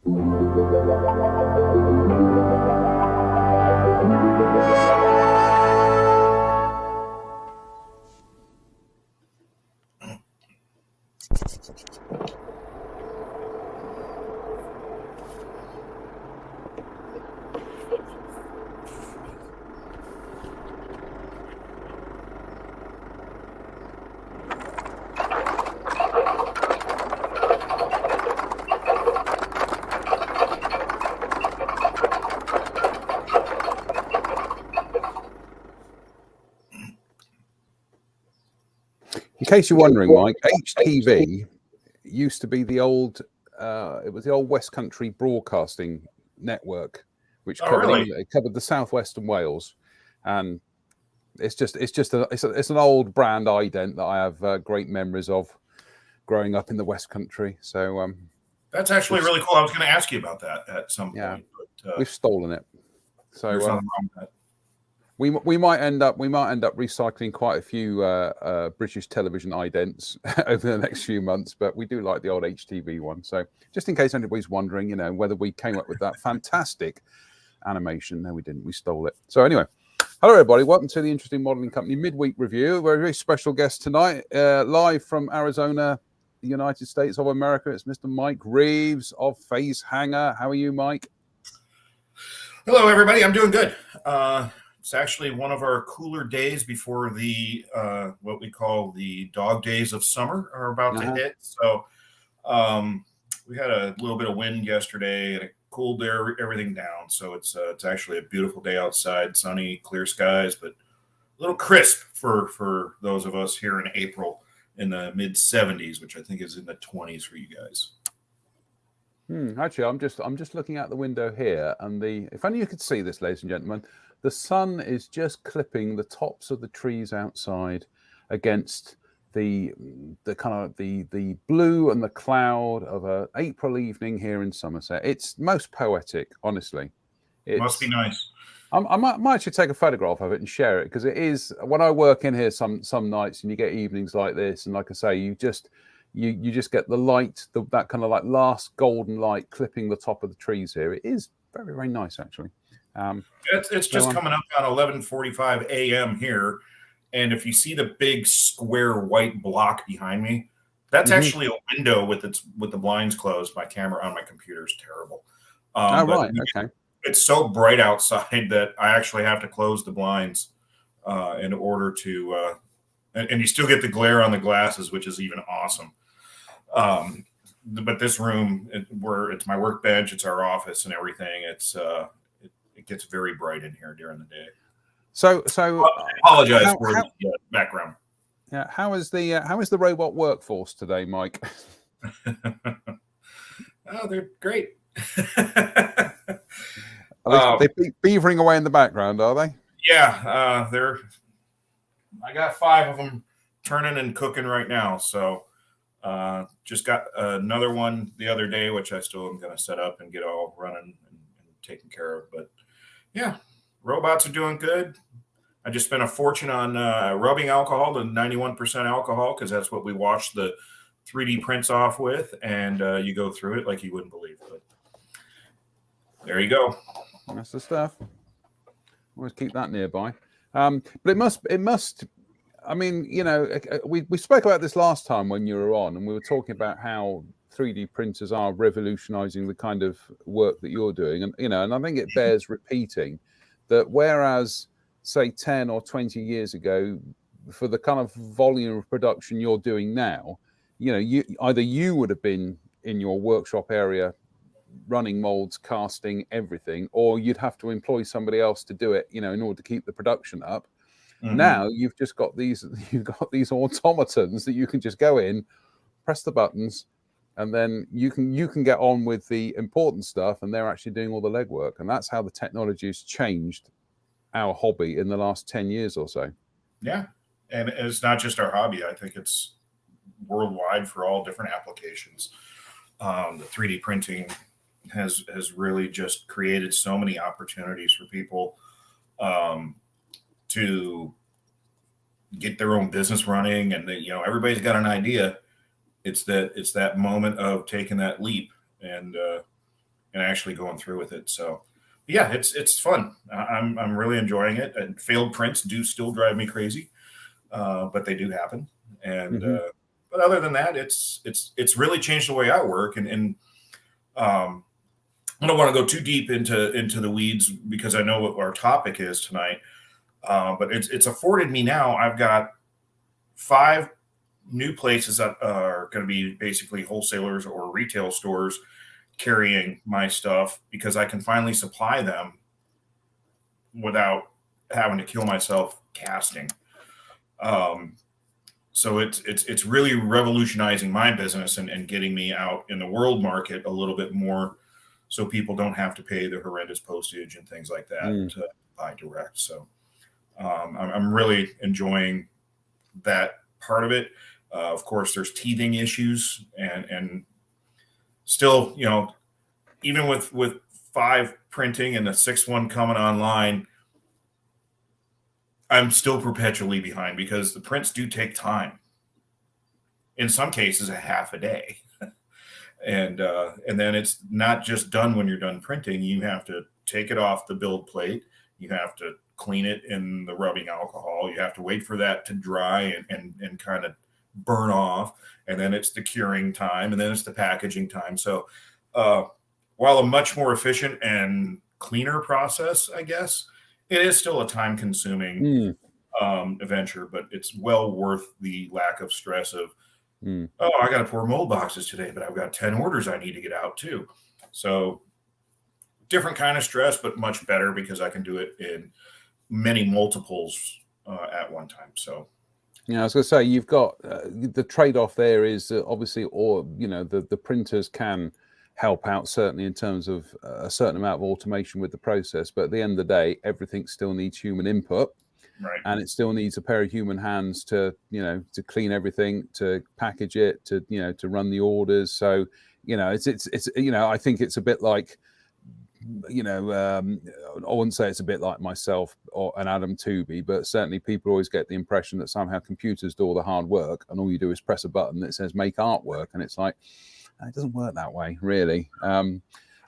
In case you're wondering, Mike, HTV used to be the old, it was the old West Country Broadcasting Network, which covered, it covered the southwest and Wales, and it's an old brand ident that I have great memories of growing up in the West Country. So that's actually really cool. I was going to ask you about that at some point. But, we've stolen it. So there's nothing wrong with that. We might end up recycling quite a few British television idents over the next few months, but we do like the old HTV one. So just in case anybody's wondering, you know, whether we came up with that fantastic animation. No, we didn't. We stole it. So anyway, hello everybody. Welcome to the Interesting Modeling Company Midweek Review. We're a very special guest tonight, live from Arizona, the United States of America. It's Mr. Mike Reeves of Hangar. How are you, Mike? Hello everybody. I'm doing good. It's actually one of our cooler days before the what we call the dog days of summer are about to hit. So we had a little bit of wind yesterday and it cooled everything down. So it's actually a beautiful day outside, sunny, clear skies, but a little crisp for those of us here in April in the mid 70s, which I think is in the 20s for you guys. Actually, I'm just looking out the window here, and if only you could see this, ladies and gentlemen. The sun is just clipping the tops of the trees outside against the kind of the blue and the cloud of an April evening here in Somerset. It's most poetic, honestly. It must be nice. I might actually take a photograph of it and share it, because it is, when I work in here some nights and you get evenings like this, and like I say, you just get the light, that kind of like last golden light clipping the top of the trees here. It is very, very nice, actually. It's just coming up at 11:45 a.m. here, and if you see the big square white block behind me, that's actually a window with the blinds closed. My camera on my computer is terrible. Right, okay. It's so bright outside that I actually have to close the blinds in order to, and you still get the glare on the glasses, which is even awesome. But this room, where it's my workbench, it's our office and everything, it gets very bright in here during the day. So I apologize for the background. Yeah, how is the robot workforce today, Mike? Oh, they're great. Are they beavering away in the background, are they? Yeah, I got 5 of them turning and cooking right now. So just got another one the other day, which I still am going to set up and get all running and taken care of. But yeah, robots are doing good. I just spent a fortune on rubbing alcohol to 91% alcohol, because that's what we wash the 3D prints off with, and you go through it like you wouldn't believe. But there you go. That's the stuff. Always keep that nearby. But it must. I mean, you know, we spoke about this last time when you were on, and we were talking about how 3D printers are revolutionizing the kind of work that you're doing, and you know, and I think it bears repeating that whereas, say, 10 or 20 years ago, for the kind of volume of production you're doing now, you know, you would have been in your workshop area running molds, casting, everything, or you'd have to employ somebody else to do it, you know, in order to keep the production up. Now you've just got these automatons that you can just go in, press the buttons, and then you can get on with the important stuff, and they're actually doing all the legwork. And that's how the technology has changed our hobby in the last 10 years or so. Yeah, and it's not just our hobby. I think it's worldwide for all different applications. The 3D printing has really just created so many opportunities for people to get their own business running, and you know, everybody's got an idea. It's that moment of taking that leap, and actually going through with it. So yeah, it's fun. I'm really enjoying it. And failed prints do still drive me crazy, but they do happen. And but other than that, it's really changed the way I work. And I don't want to go too deep into the weeds because I know what our topic is tonight. But it's afforded me now. I've got 5 new places that are going to be basically wholesalers or retail stores carrying my stuff because I can finally supply them without having to kill myself casting. So it's really revolutionizing my business and getting me out in the world market a little bit more, so people don't have to pay the horrendous postage and things like that to buy direct. So I'm really enjoying that part of it. Of course, there's teething issues and still, even with 5 printing and the 6th one coming online, I'm still perpetually behind because the prints do take time. In some cases, a half a day. And then it's not just done when you're done printing. You have to take it off the build plate. You have to clean it in the rubbing alcohol. You have to wait for that to dry and kind of burn off. And then it's the curing time, and then it's the packaging time. So while a much more efficient and cleaner process, I guess, it is still a time-consuming adventure, but it's well worth the lack of stress of, oh, I got to pour mold boxes today, but I've got 10 orders I need to get out too. So different kind of stress, but much better because I can do it in many multiples at one time. So yeah, I was going to say, you've got the trade-off there is obviously, or the printers can help out certainly in terms of a certain amount of automation with the process, but at the end of the day, everything still needs human input. Right. And it still needs a pair of human hands to clean everything, to package it, to run the orders. So it's I think it's a bit like, I wouldn't say it's a bit like myself or an Adam Tooby, but certainly people always get the impression that somehow computers do all the hard work and all you do is press a button that says make artwork, and it's like, it doesn't work that way, really.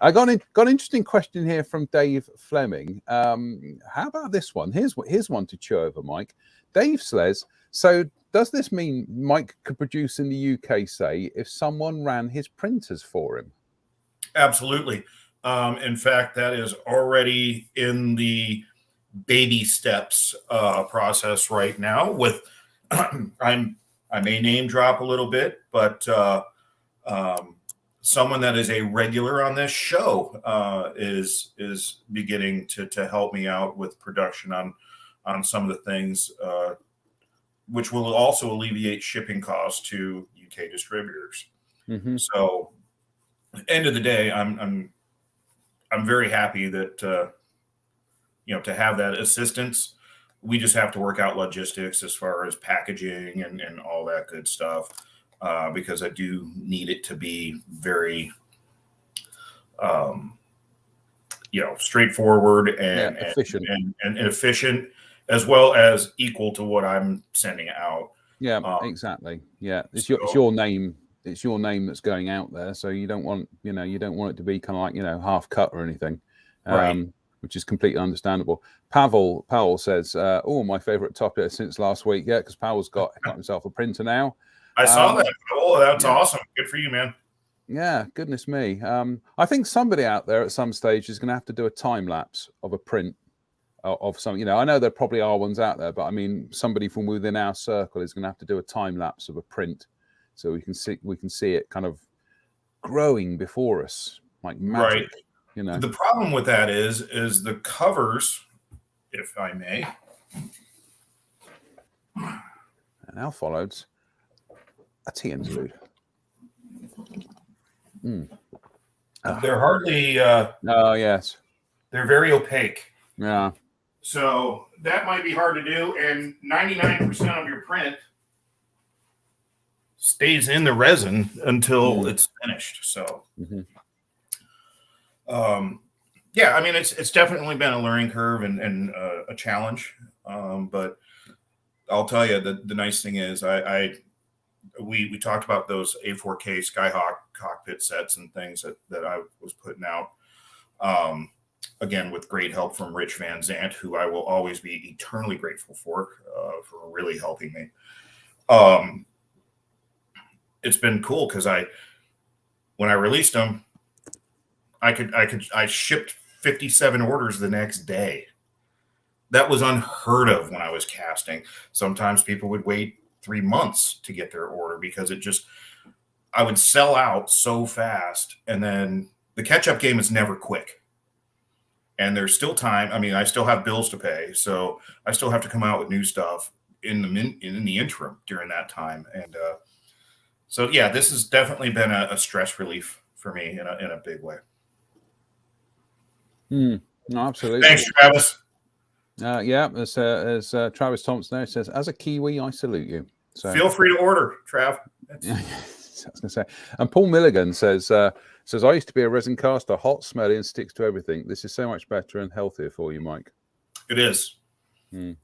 I got an interesting question here from Dave Fleming. How about this one? Here's one to chew over, Mike. Dave says, so does this mean Mike could produce in the UK, say, if someone ran his printers for him? Absolutely. In fact, that is already in the baby steps process right now with I may name drop a little bit, but someone that is a regular on this show is beginning to help me out with production on some of the things, which will also alleviate shipping costs to UK distributors. So, end of the day, I'm very happy that to have that assistance. We just have to work out logistics as far as packaging and all that good stuff. Because I do need it to be very, straightforward and efficient and efficient, as well as equal to what I'm sending out. Yeah, exactly. Yeah, it's your name. It's your name that's going out there, so you don't want it to be kind of like half cut or anything, right? Which is completely understandable. Powell says, "Oh, my favorite topic since last week." Yeah, because Powell's got himself a printer now. I saw that. Oh, that's awesome. Good for you, man. Yeah, goodness me. I think somebody out there at some stage is going to have to do a time lapse of a print of some. I know there probably are ones out there, but I mean, somebody from within our circle is going to have to do a time lapse of a print, so we can see it kind of growing before us like magic. Right. The problem with that is the covers, if I may. And now followed a tea interlude. They're hardly. Oh yes. They're very opaque. Yeah. So that might be hard to do, and 99% of your print stays in the resin until it's finished. So, yeah, I mean, it's definitely been a learning curve and a challenge. But I'll tell you, the nice thing is we talked about those A4K Skyhawk cockpit sets and things that I was putting out. Again, with great help from Rich Van Zant, who I will always be eternally grateful for really helping me. It's been cool because when I released them, I shipped 57 orders the next day. That was unheard of when I was casting. Sometimes people would wait 3 months to get their order because I would sell out so fast. And then the catch-up game is never quick. And there's still time. I mean, I still have bills to pay, so I still have to come out with new stuff in the interim during that time. And so, yeah, this has definitely been a stress relief for me in a big way. No, absolutely. Thanks, Travis. Yeah, as Travis Thompson there says, as a Kiwi, I salute you. So feel free to order, Trav. I was going to say. And Paul Milligan says, I used to be a resin caster, hot, smelly, and sticks to everything. This is so much better and healthier for you, Mike. It is. Now,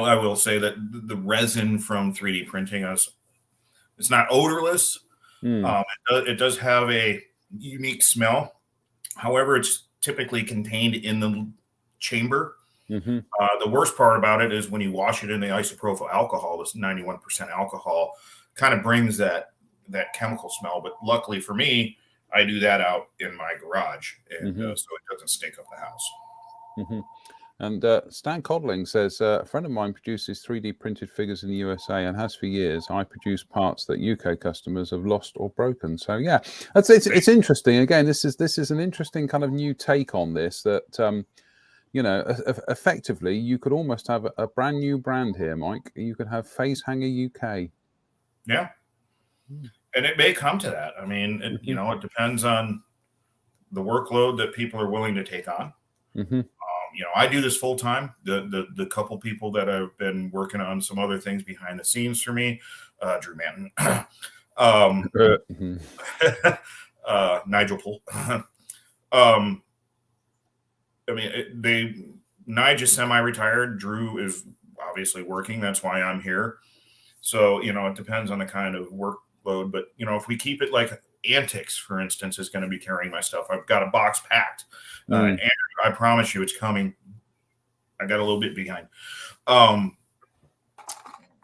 I will say that the resin from 3D printing it's not odorless. It does have a unique smell. However, it's typically contained in the chamber. The worst part about it is when you wash it in the isopropyl alcohol, this 91% alcohol kind of brings that chemical smell. But luckily for me, I do that out in my garage, and so it doesn't stink up the house. And Stan Codling says, a friend of mine produces 3D printed figures in the USA and has for years. I produce parts that UK customers have lost or broken. So yeah, it's interesting. Again, this is an interesting kind of new take on this that, effectively you could almost have a brand new brand here, Mike. You could have Phase Hangar UK. Yeah. And it may come to that. I mean, it depends on the workload that people are willing to take on. I do this full time. The couple people that have been working on some other things behind the scenes for me, Drew Manton, Nigel Poole. Nige is semi-retired. Drew is obviously working. That's why I'm here. So, it depends on the kind of workload. But, if we keep it like Antics, for instance, is going to be carrying my stuff. I've got a box packed. And I promise you it's coming. I got a little bit behind.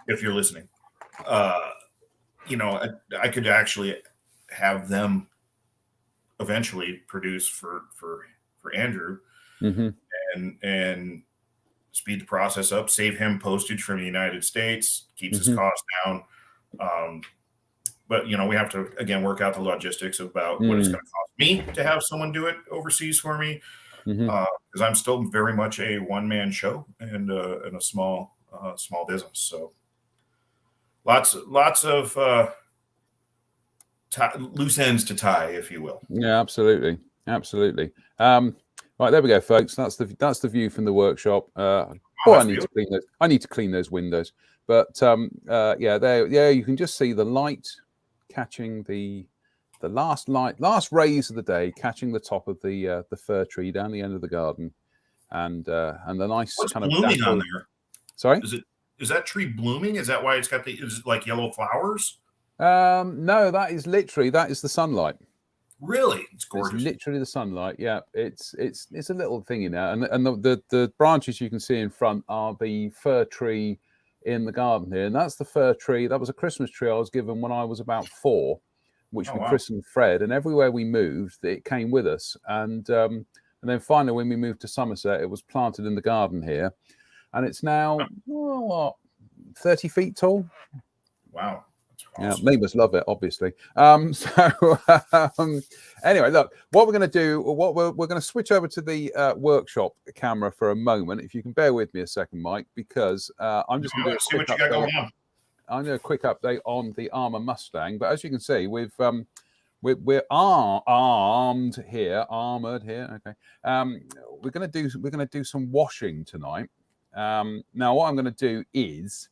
If you're listening, I could actually have them eventually produce for Andrew and speed the process up, save him postage from the United States, keeps his costs down. But, we have to, again, work out the logistics about what it's going to cost me to have someone do it overseas for me. Because I'm still very much a one-man show and a small business. So lots of loose ends to tie, if you will. Yeah, absolutely. Right, there we go, folks. That's the view from the workshop. I need to clean those windows. But there you can just see the light catching the last rays of the day, catching the top of the fir tree down the end of the garden, and the nice What's kind of blooming on there. Sorry, is that tree blooming? Is that why it's got is it like yellow flowers? No, that is the sunlight. Really, it's gorgeous. It's literally the sunlight. Yeah, it's a little thingy now, and the branches you can see in front are the fir tree in the garden here, and that's the fir tree. That was a Christmas tree I was given when I was about 4, which we christened Fred. And everywhere we moved, it came with us. And then finally, when we moved to Somerset, it was planted in the garden here, and it's now 30 feet tall. Wow. Yeah, neighbours love it, obviously. Anyway, look, what we're going to do, we're going to switch over to the workshop camera for a moment. If you can bear with me a second, Mike, because I'm just going to see what you got going on. I'm doing a quick update on the Armour Mustang, but as you can see, we're armored here. Okay, we're going to do some washing tonight. Now, what I'm going to do is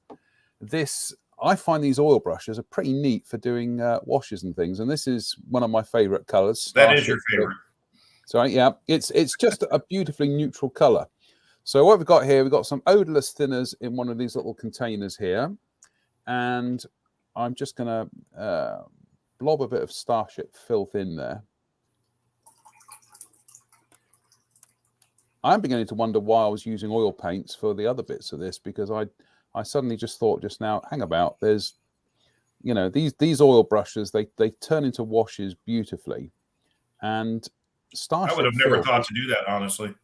this. I find these oil brushes are pretty neat for doing washes and things, and this is one of my favorite colors. That is your favorite. Sorry, yeah, it's just a beautifully neutral color. So what we've got here, we've got some odorless thinners in one of these little containers here, and I'm just going to blob a bit of Starship filth in there. I'm beginning to wonder why I was using oil paints for the other bits of this, because I suddenly just thought just now, hang about, there's, you know, these oil brushes, they turn into washes beautifully, and I Starship would have never Filth, thought to do that, honestly.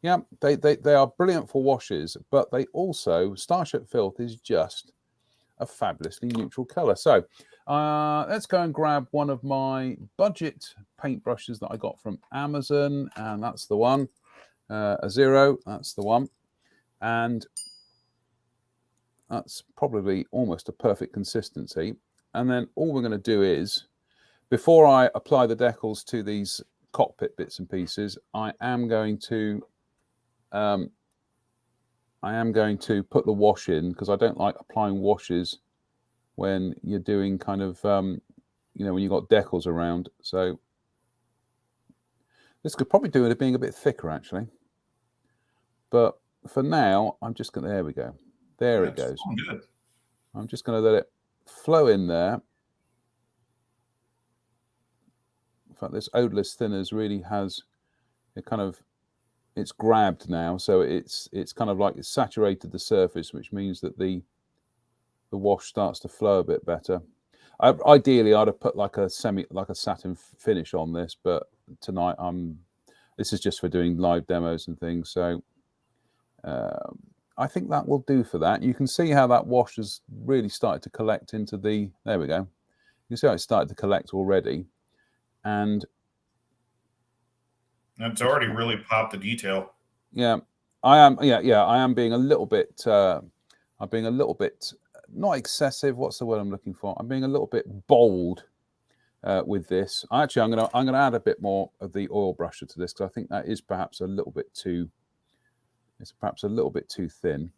yeah, they are brilliant for washes, but they also, Starship Filth is just a fabulously neutral color. So let's go and grab one of my budget paintbrushes that I got from Amazon, and that's the one. A 0, that's the one, and that's probably almost a perfect consistency. And then all we're going to do is, before I apply the decals to these cockpit bits and pieces, I am going to put the wash in, because I don't like applying washes when you're doing kind of you know, when you've got decals around. So this could probably do with it being a bit thicker, actually. But for now, I'm just going to, there we go. There it goes. Good. I'm just going to let it flow in there. In fact, this odorless thinners really has, it kind of, it's grabbed now. So it's kind of like it's saturated the surface, which means that the wash starts to flow a bit better. Ideally, I'd have put like a satin finish on this, but tonight this is just for doing live demos and things. So I think that will do for that. You can see how that wash has really started to collect into the, there we go. You can see how it started to collect already. And it's already really popped the detail. Yeah, I am. Yeah, I am being a little bit, I'm being a little bit, not excessive. What's the word I'm looking for? I'm being a little bit bold with this. Actually, I'm gonna add a bit more of the oil brusher to this, because I think that is perhaps a little bit too, it's perhaps a little bit too thin.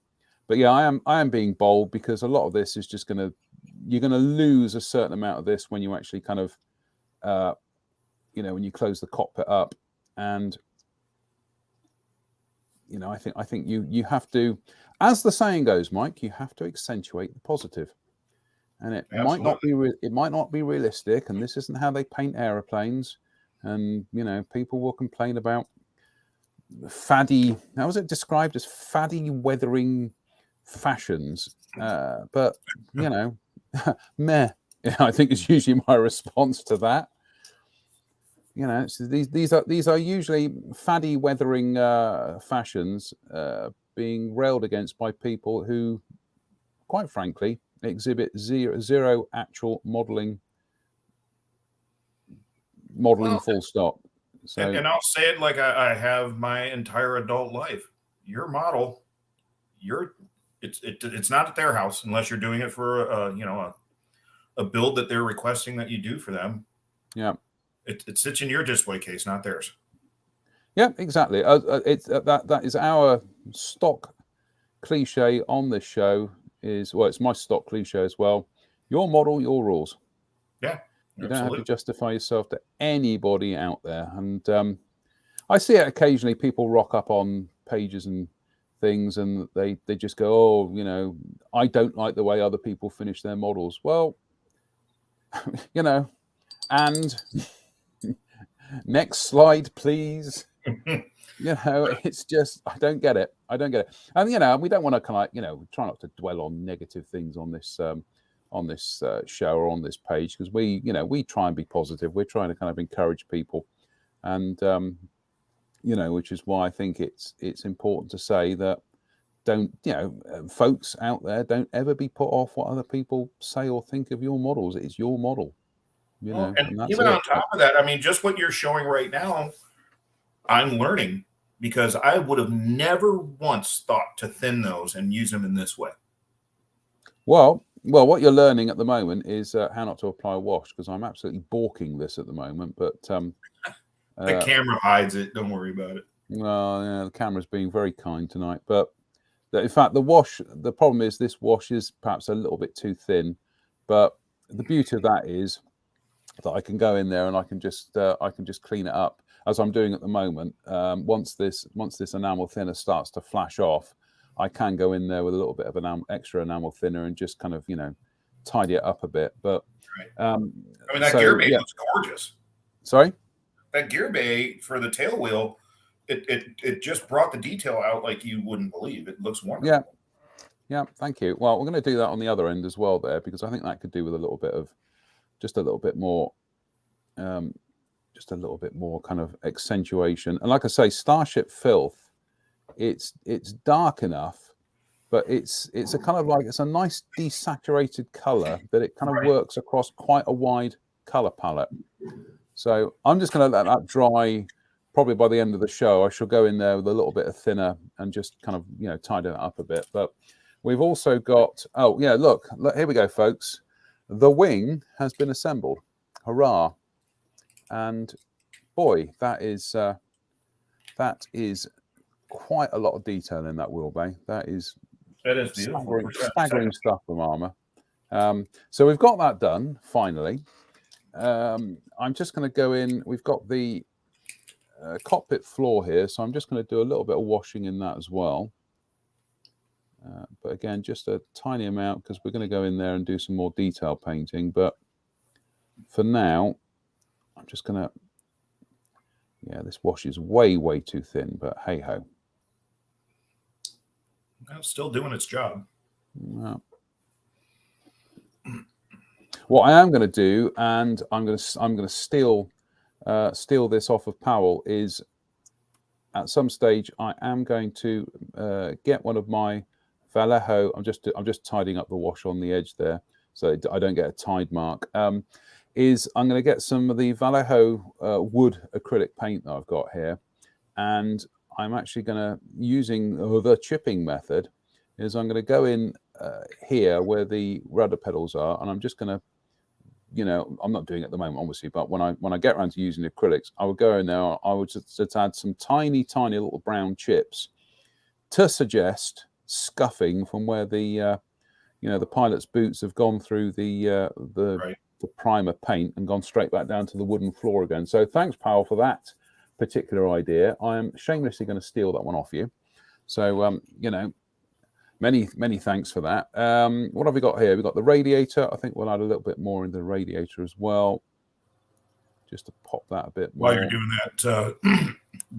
But yeah, I am being bold, because a lot of this is just you're gonna lose a certain amount of this when you actually kind of, you know, when you close the cockpit up. And you know, I think you have to, as the saying goes, Mike, you have to accentuate the positive. And it might not be realistic, and this isn't how they paint aeroplanes. And you know, people will complain about faddy, how was it described as, faddy weathering fashions, but you know, meh, I think is usually my response to that. You know, so these are usually faddy weathering fashions being railed against by people who, quite frankly, exhibit zero actual modeling full stop. So, and I'll say it like I have my entire adult life. Your model, it's not at their house unless you're doing it for you know, a build that they're requesting that you do for them. Yeah, it sits in your display case, not theirs. Yeah, exactly. That is our stock cliche on this show. It's my stock cliche as well. Your model, your rules. Yeah. You don't have to justify yourself to anybody out there. And I see it occasionally. People rock up on pages and things, and they just go, "Oh, you know, I don't like the way other people finish their models." Well, you know, and next slide, please. You know, it's just, I don't get it. And you know, we don't want to kind of, you know, try not to dwell on negative things on this show or on this page, because we try and be positive. We're trying to kind of encourage people, and you know, which is why I think it's important to say that folks out there, don't ever be put off what other people say or think of your models. It's your model, you know. And that's even it. on top of that, I mean, just what you're showing right now, I'm learning, because I would have never once thought to thin those and use them in this way. Well, what you're learning at the moment is how not to apply a wash, because I'm absolutely balking this at the moment. But the camera hides it. Don't worry about it. Well, yeah, the camera's being very kind tonight. But in fact, the problem is this wash is perhaps a little bit too thin. But the beauty of that is that I can go in there and I can just clean it up, as I'm doing at the moment. Once this enamel thinner starts to flash off, I can go in there with a little bit of extra enamel thinner and just kind of, you know, tidy it up a bit. But I mean, that gear bay looks gorgeous. Sorry? That gear bay for the tail wheel it just brought the detail out like you wouldn't believe. It looks wonderful. Yeah, thank you. Well, we're going to do that on the other end as well there, because I think that could do with a little bit of, just a little bit more kind of accentuation. And like I say, Starship Filth, it's dark enough, but it's a kind of like, it's a nice desaturated color that it kind of works across quite a wide color palette. So I'm just going to let that dry. Probably by the end of the show, I shall go in there with a little bit of thinner and just kind of, tidy that up a bit. But we've also got, oh yeah, look, here we go, folks. The wing has been assembled. Hurrah. And boy, that is quite a lot of detail in that wheel bay. That is beautiful. Staggering stuff from Armour. So we've got that done, finally. I'm just going to go in. We've got the cockpit floor here, so I'm just going to do a little bit of washing in that as well. But again, just a tiny amount, because we're going to go in there and do some more detail painting. But for now, I'm just going to, this wash is way too thin, but hey ho. Well, still doing its job. No. What I am going to do, and I'm going to steal this off of Powell, is at some stage I am going to get one of my Vallejo. I'm just tidying up the wash on the edge there, so I don't get a tide mark. I'm going to get some of the Vallejo wood acrylic paint that I've got here, and I'm actually going to, using the chipping method, is I'm going to go in here where the rudder pedals are, and I'm just going to, I'm not doing it at the moment, obviously, but when I get around to using the acrylics, I would go in there, I would just add some tiny little brown chips to suggest scuffing from where the the pilot's boots have gone through the primer paint and gone straight back down to the wooden floor again. So thanks, Powell, for that particular idea. I am shamelessly going to steal that one off you. So many thanks for that. What have we got here? We've got the radiator. I think we'll add a little bit more into the radiator as well, just to pop that a bit more. While you're doing that,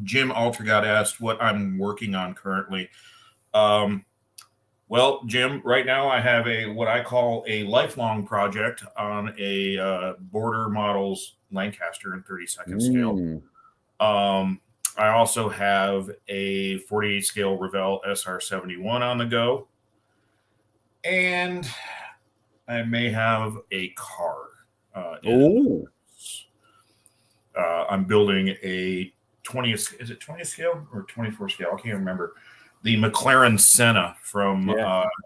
Jim Altergott asked what I'm working on currently. Well, Jim, right now I have what I call a lifelong project on a Border Models Lancaster in 32nd scale. I also have a 48 scale Revell SR71 on the go, and I may have a car. I'm building a 20th. Is it 20th scale or 24 scale? I can't remember. The McLaren Senna from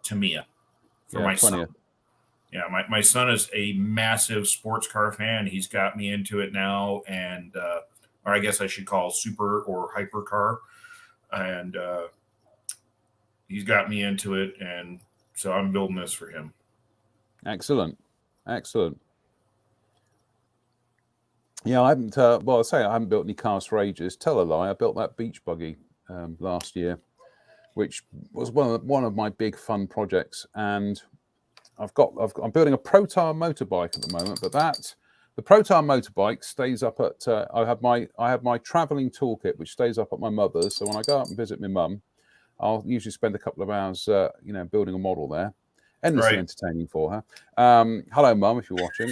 Tamiya for my 20th. Son. Yeah, my son is a massive sports car fan. He's got me into it now, and or I guess I should call super or hypercar, and he's got me into it, and so I'm building this for him. Excellent. Yeah, I haven't. Well, I say I haven't built any cars for ages. Tell a lie. I built that beach buggy last year, which was one of my big fun projects, and I'm building a Protar motorbike at the moment, but the Protar motorbike stays up at I have my traveling toolkit, which stays up at my mother's. So when I go up and visit my mum, I'll usually spend a couple of hours building a model there. Endlessly entertaining for her. Hello, Mum, if you're watching.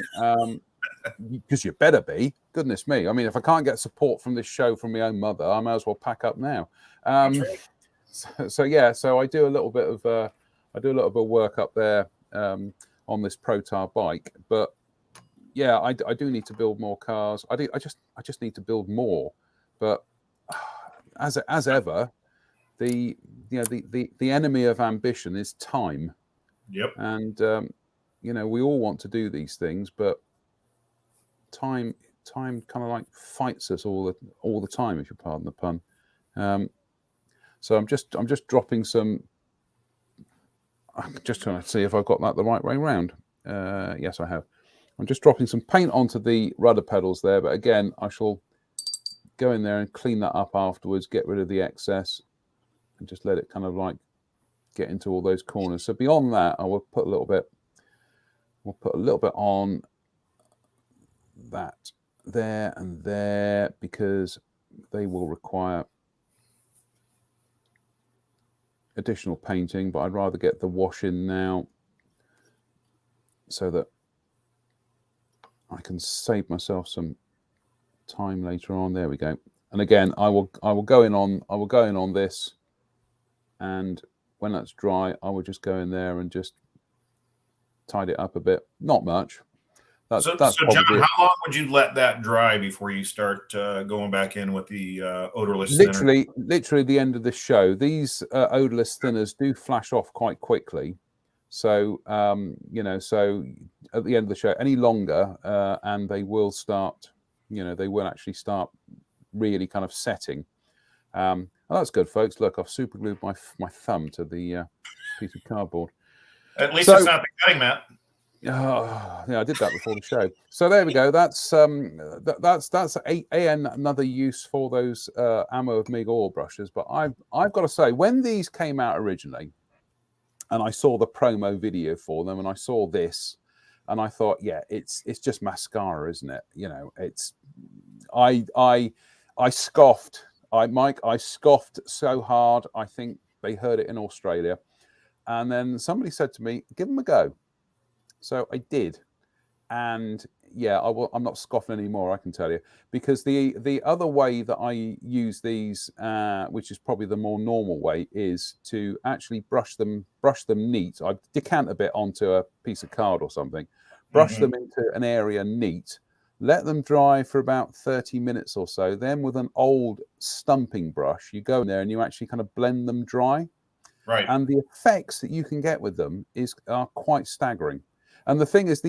Because you better be. Goodness me. I mean, if I can't get support from this show from my own mother, I may as well pack up now. So I do a little bit of work up there on this Protar bike. But yeah, I do need to build more cars. I just need to build more. But as ever, the enemy of ambition is time. Yep. And we all want to do these things, but time kind of like fights us all the time, if you pardon the pun. So I'm just dropping some. I'm just trying to see if I've got that the right way around. Yes, I have. I'm just dropping some paint onto the rudder pedals there, but again, I shall go in there and clean that up afterwards, get rid of the excess, and just let it kind of like get into all those corners. So beyond that, I will put a little bit. We'll put a little bit on that there and there, because they will require additional painting, but I'd rather get the wash in now so that I can save myself some time later on. There we go. And again, I will go in on this, and when that's dry, I will just go in there and just tidy it up a bit. Not much. That's So probably John, how long would you let that dry before you start going back in with the odorless thinner? Literally the end of the show. These odorless thinners do flash off quite quickly. So so at the end of the show, any longer, and they will start. They will actually start really kind of setting. Well, that's good, folks. Look, I've super glued my thumb to the piece of cardboard. At least it's not the cutting mat. Oh, yeah, I did that before the show. So there we go. That's another use for those Ammo of MIG oil brushes. But I've got to say, when these came out originally, and I saw the promo video for them, and I saw this, and I thought, yeah, it's just mascara, isn't it? It's I scoffed. I scoffed so hard. I think they heard it in Australia, and then somebody said to me, "Give them a go." So I did, and yeah, I'm not scoffing anymore. I can tell you, because the other way that I use these, which is probably the more normal way, is to actually brush them neat. I decant a bit onto a piece of card or something, brush them into an area neat, let them dry for about 30 minutes or so. Then with an old stumping brush, you go in there and you actually kind of blend them dry. Right. And the effects that you can get with them are quite staggering. And the thing is,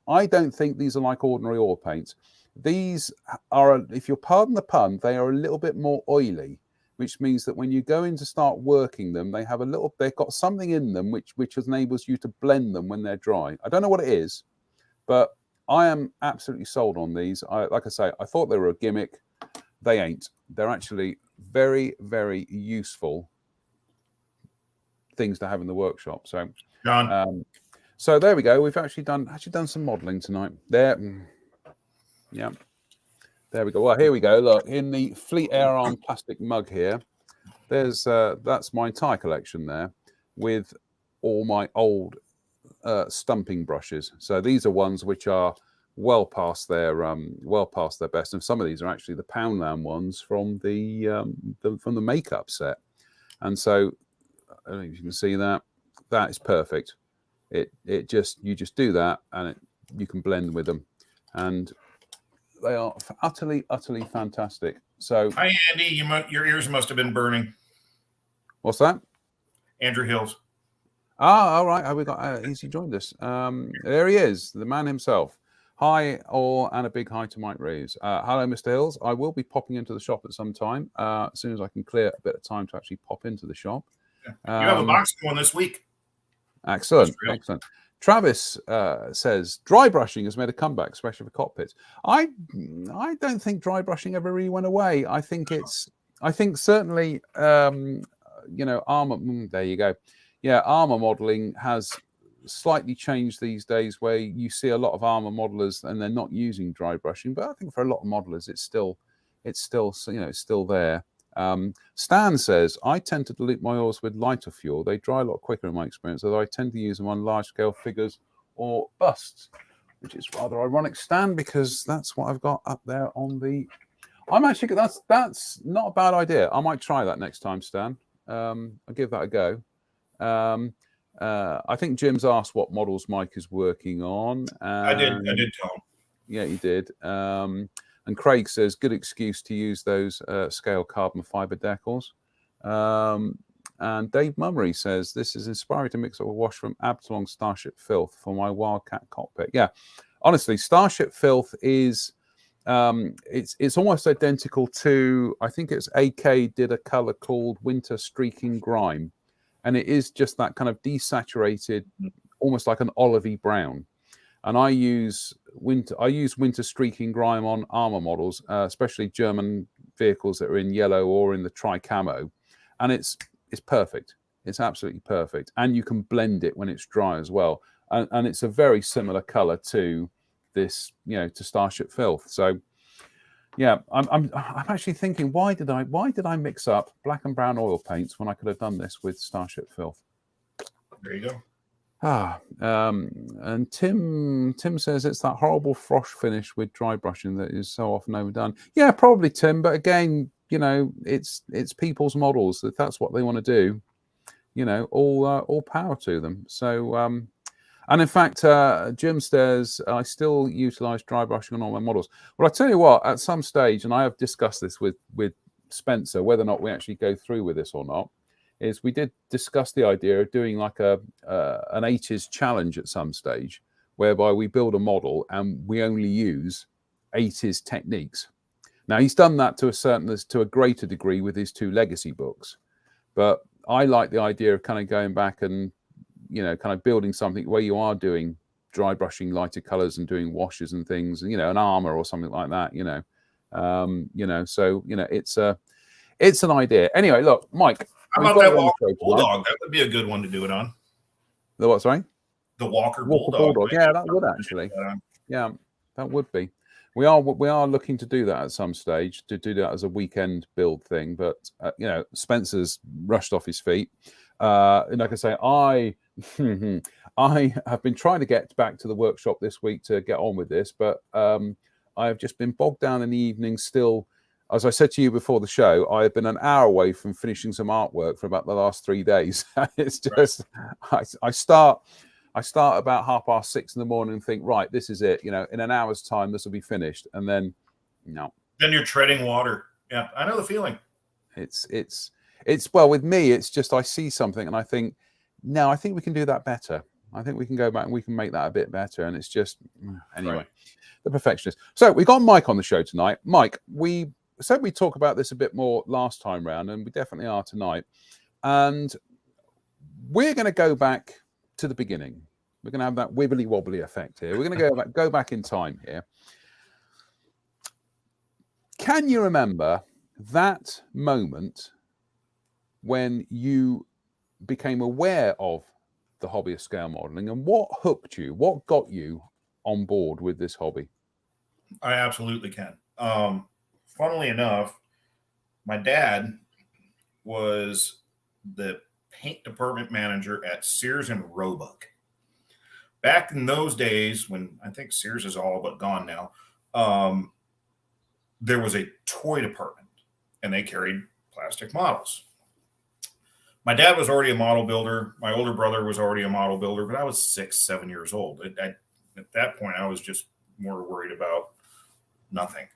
I don't think these are like ordinary oil paints. These are, if you'll pardon the pun, they are a little bit more oily, which means that when you go in to start working them, they've got something in them which enables you to blend them when they're dry. I don't know what it is, but I am absolutely sold on these. Like I say, I thought they were a gimmick. They ain't. They're actually very, very useful things to have in the workshop. So, John. So there we go. We've actually done some modelling tonight. There, yeah. There we go. Well, here we go. Look, in the Fleet Air Arm plastic mug here, there's that's my entire collection there, with all my old stumping brushes. So these are ones which are well past their best, and some of these are actually the Poundland ones from the makeup set. And so, I don't know if you can see that. That is perfect. You just do that, and you can blend with them, and they are utterly fantastic. So, hi Andy, your ears must have been burning. What's that? Andrew Hills. All right. We got he's joined us. There he is, the man himself. Hi all, and a big hi to Mike Reeves. Hello, Mr. Hills. I will be popping into the shop at some time, as soon as I can clear a bit of time to actually pop into the shop. Yeah. You have a box going this week. Excellent. Travis says dry brushing has made a comeback, especially for cockpits. I don't think dry brushing ever really went away. I think certainly armor. There you go. Yeah, armor modeling has slightly changed these days, where you see a lot of armor modelers and they're not using dry brushing. But I think for a lot of modelers, it's still there. Stan says, I tend to dilute my oils with lighter fuel. They dry a lot quicker in my experience, although I tend to use them on large scale figures or busts, which is rather ironic, Stan, because that's what I've got up there on the... that's not a bad idea. I might try that next time, Stan. I'll give that a go. I think Jim's asked what models Mike is working on. I did tell him. Yeah, you did. And Craig says, good excuse to use those scale carbon fiber decals. And Dave Mummery says, this is inspiring to mix up a wash from Absalon Starship Filth for my Wildcat cockpit. Yeah, honestly, Starship Filth is, it's almost identical to, I think it's AK did a color called Winter Streaking Grime. And it is just that kind of desaturated, almost like an olivey brown. And I use winter streaking grime on armor models, especially German vehicles that are in yellow or in the tri-camo, and it's perfect. It's absolutely perfect, and you can blend it when it's dry as well. And it's a very similar color to this, to Starship Filth. So Yeah, I'm actually thinking, why did I mix up black and brown oil paints when I could have done this with Starship Filth? There you go. And Tim says it's that horrible frosh finish with dry brushing that is so often overdone. Yeah, probably Tim, but again, it's people's models. If that's what they want to do, all power to them. So and in fact, Jim says, I still utilize dry brushing on all my models. Well, I tell you what, at some stage, and I have discussed this with Spencer, whether or not we actually go through with this or not, is we did discuss the idea of doing like an 80s challenge at some stage, whereby we build a model and we only use 80s techniques. Now, he's done that to a greater degree with his 2 legacy books. But I like the idea of kind of going back and kind of building something where you are doing dry brushing lighter colors and doing washes and things, and an armor or something like that. So it's an idea. Anyway, look, Mike, How about that Walker Bulldog? That would be a good one to do it on. The what? Sorry, the Walker Bulldog. Yeah, that would actually. Yeah, that would be. We are looking to do that at some stage, to do that as a weekend build thing. But Spencer's rushed off his feet. And like I say, I have been trying to get back to the workshop this week to get on with this, but I have just been bogged down in the evening still. As I said to you before the show, I have been an hour away from finishing some artwork for about the last 3 days. It's just, I start about 6:30 in the morning and think, right, this is it. In an hour's time, this will be finished. And then, no. Then you're treading water. Yeah, I know the feeling. It's well, with me, it's just I see something and I think, no, I think we can do that better. I think we can go back and we can make that a bit better. And it's just, anyway, right. The perfectionist. So we got Mike on the show tonight. Mike, we said we'd talk about this a bit more last time round, and we definitely are tonight. And we're going to go back to the beginning. We're going to have that wibbly wobbly effect here. We're going to go back in time here. Can you remember that moment when you became aware of the hobby of scale modeling, and what hooked you? What got you on board with this hobby? I absolutely can. Funnily enough, my dad was the paint department manager at Sears and Roebuck. Back in those days, when I think Sears is all but gone now, there was a toy department, and they carried plastic models. My dad was already a model builder. My older brother was already a model builder, but I was 6, 7 years old. At that point, I was just more worried about nothing.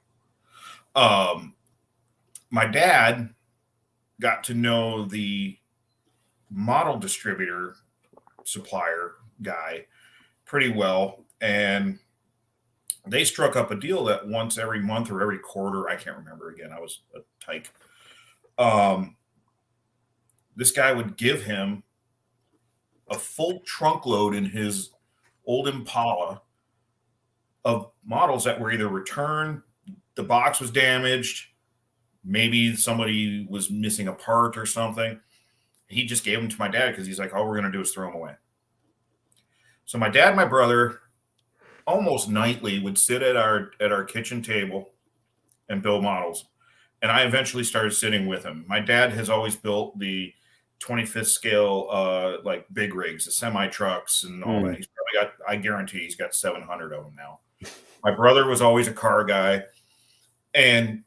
My dad got to know the model distributor supplier guy pretty well, and they struck up a deal that once every month or every quarter, I can't remember, again, I was a tyke, this guy would give him a full trunk load in his old Impala of models that were either returned, the box was damaged, maybe somebody was missing a part or something. He just gave them to my dad because he's like, all we're going to do is throw them away. So my dad and my brother almost nightly would sit at our kitchen table and build models. And I eventually started sitting with him. My dad has always built the 25th scale, like big rigs, the semi trucks and all that. He's probably got, I guarantee he's got 700 of them now. My brother was always a car guy. And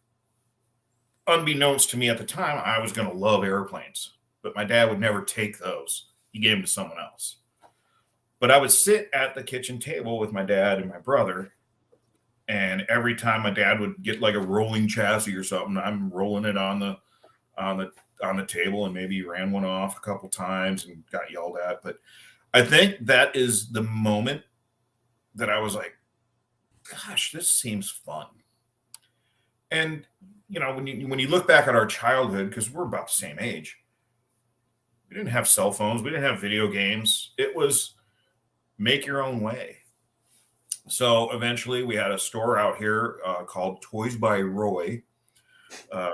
unbeknownst to me at the time, I was going to love airplanes, but my dad would never take those. He gave them to someone else. But I would sit at the kitchen table with my dad and my brother, and every time my dad would get like a rolling chassis or something, I'm rolling it on the table, and maybe ran one off a couple times and got yelled at. But I think that is the moment that I was like, gosh, this seems fun. And when you look back at our childhood, because we're about the same age, we didn't have cell phones, we didn't have video games. It was make your own way. So eventually we had a store out here called Toys by Roy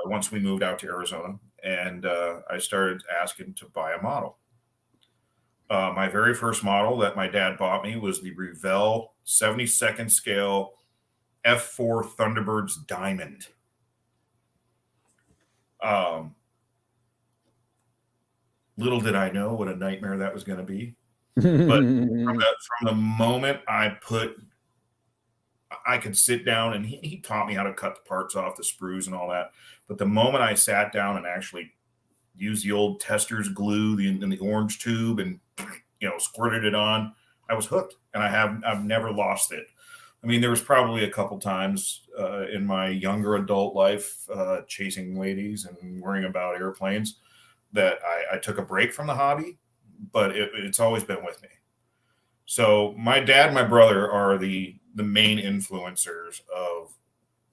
once we moved out to Arizona, and I started asking to buy a model. My very first model that my dad bought me was the Revell 72nd scale F4 Thunderbird's Diamond. Little did I know what a nightmare that was going to be. But from the moment I could sit down, and he taught me how to cut the parts off, the sprues and all that. But the moment I sat down and actually used the old tester's glue in the orange tube and squirted it on, I was hooked, and I've never lost it. I mean, there was probably a couple times in my younger adult life chasing ladies and worrying about airplanes that I took a break from the hobby, but it's always been with me. So my dad and my brother are the main influencers of